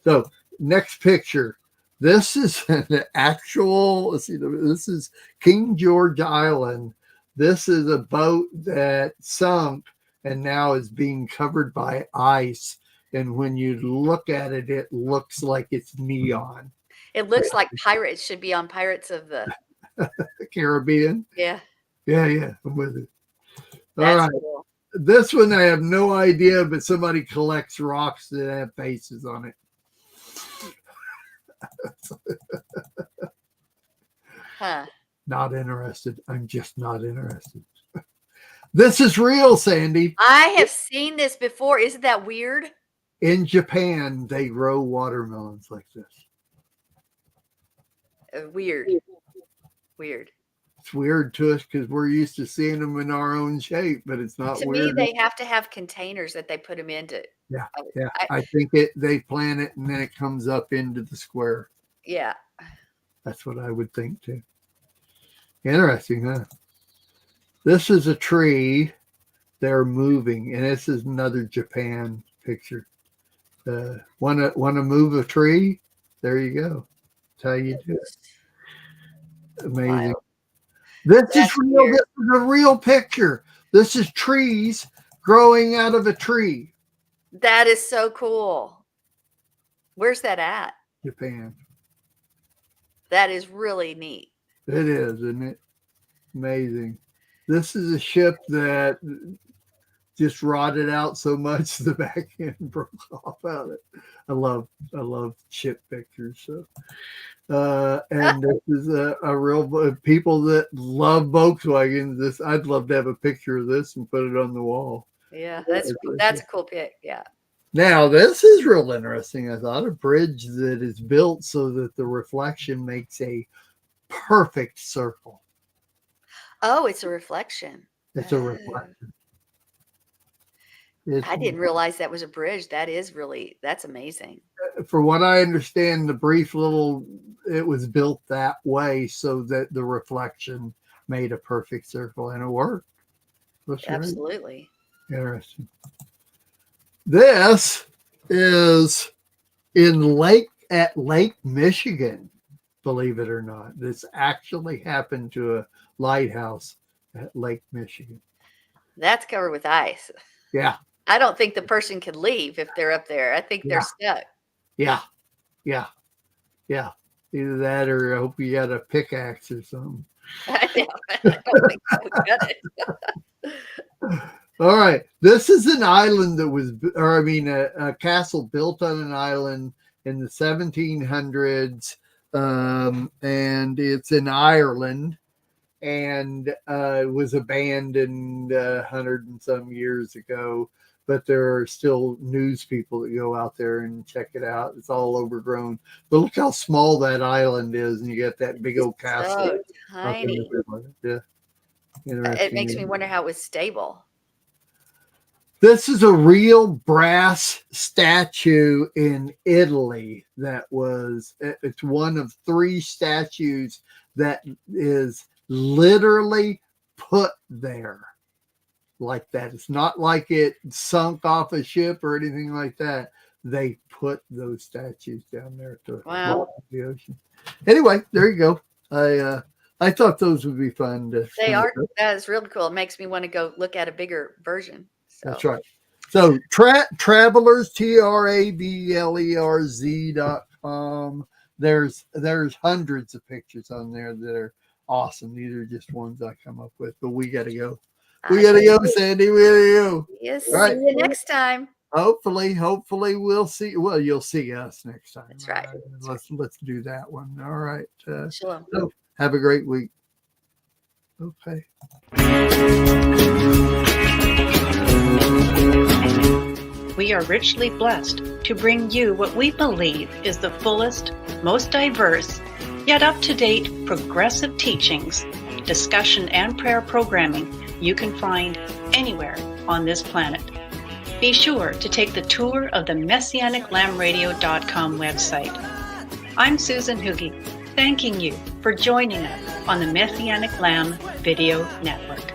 So next picture. This is an actual. Let's see. This is King George Island. This is a boat that sunk and now is being covered by ice. And when you look at it, it looks like it's neon. It looks like Pirates should be on Pirates of the Caribbean. Yeah. Yeah, I'm with it. That's all right. cool. This one I have no idea, but somebody collects rocks that have faces on it. Huh. Not interested. I'm just not interested. This is real, Sandy. I have seen this before. Isn't that weird? In Japan, they grow watermelons like this. Weird. It's weird to us because we're used to seeing them in our own shape, but it's not To weird. me, they have to have containers that they put them into. Yeah. I think they plant it and then it comes up into the square. Yeah. That's what I would think too. Interesting, huh? This is a tree. They're moving, and this is another Japan picture. Want to move a tree? There you go. That's how you do it. Amazing. Wow. This is real. Weird. This is a real picture. This is trees growing out of a tree. That is so cool. Where's that at? Japan. That is really neat. It is, isn't it? Amazing. This is a ship that just rotted out so much the back end broke off out of it. I love ship pictures. So, and this is a real people that love Volkswagens. I'd love to have a picture of this and put it on the wall. Yeah, that's a cool pic. Yeah. Now this is real interesting. I thought a bridge that is built so that the reflection makes a perfect circle. Oh, it's a reflection. It's a reflection. It's, I didn't realize that was a bridge. That's amazing. for what I understand, the brief little, it was built that way so that the reflection made a perfect circle, and it worked. That's right. Absolutely. Interesting. This is at Lake Michigan, believe it or not. This actually happened to a lighthouse at Lake Michigan. That's covered with ice. Yeah. I don't think the person can leave if they're up there. I think they're stuck. Yeah. Either that or I hope you got a pickaxe or something. I don't think so. Got it. All right. This is an island that was, a castle built on an island in the 1700s. And it's in Ireland, and it was abandoned 100 and some years ago. But there are still news people that go out there and check it out. It's all overgrown. But look how small that island is, and you got that big old castle. So tiny. Yeah. It makes me wonder how it was stable. This is a real brass statue in Italy it's one of 3 statues that is literally put there like that. It's not like it sunk off a ship or anything like that. They put those statues down there to the ocean. Anyway, there you go. I thought those would be fun. They are. That is really cool. It makes me want to go look at a bigger version. So. That's right. So travelers, TRAVELERZ.com. There's hundreds of pictures on there that are awesome. These are just ones I come up with, but we got to go. We got to go, Sandy. We got to go. Yes. Right. See you next time. Hopefully we'll see. Well, you'll see us next time. That's right. Let's do that one. All right. Shalom. So have a great week. Okay. We are richly blessed to bring you what we believe is the fullest, most diverse, yet up-to-date progressive teachings, discussion, and prayer programming you can find anywhere on this planet. Be sure to take the tour of the MessianicLambRadio.com website. I'm Susan Hoogie, thanking you for joining us on the Messianic Lamb Video Network.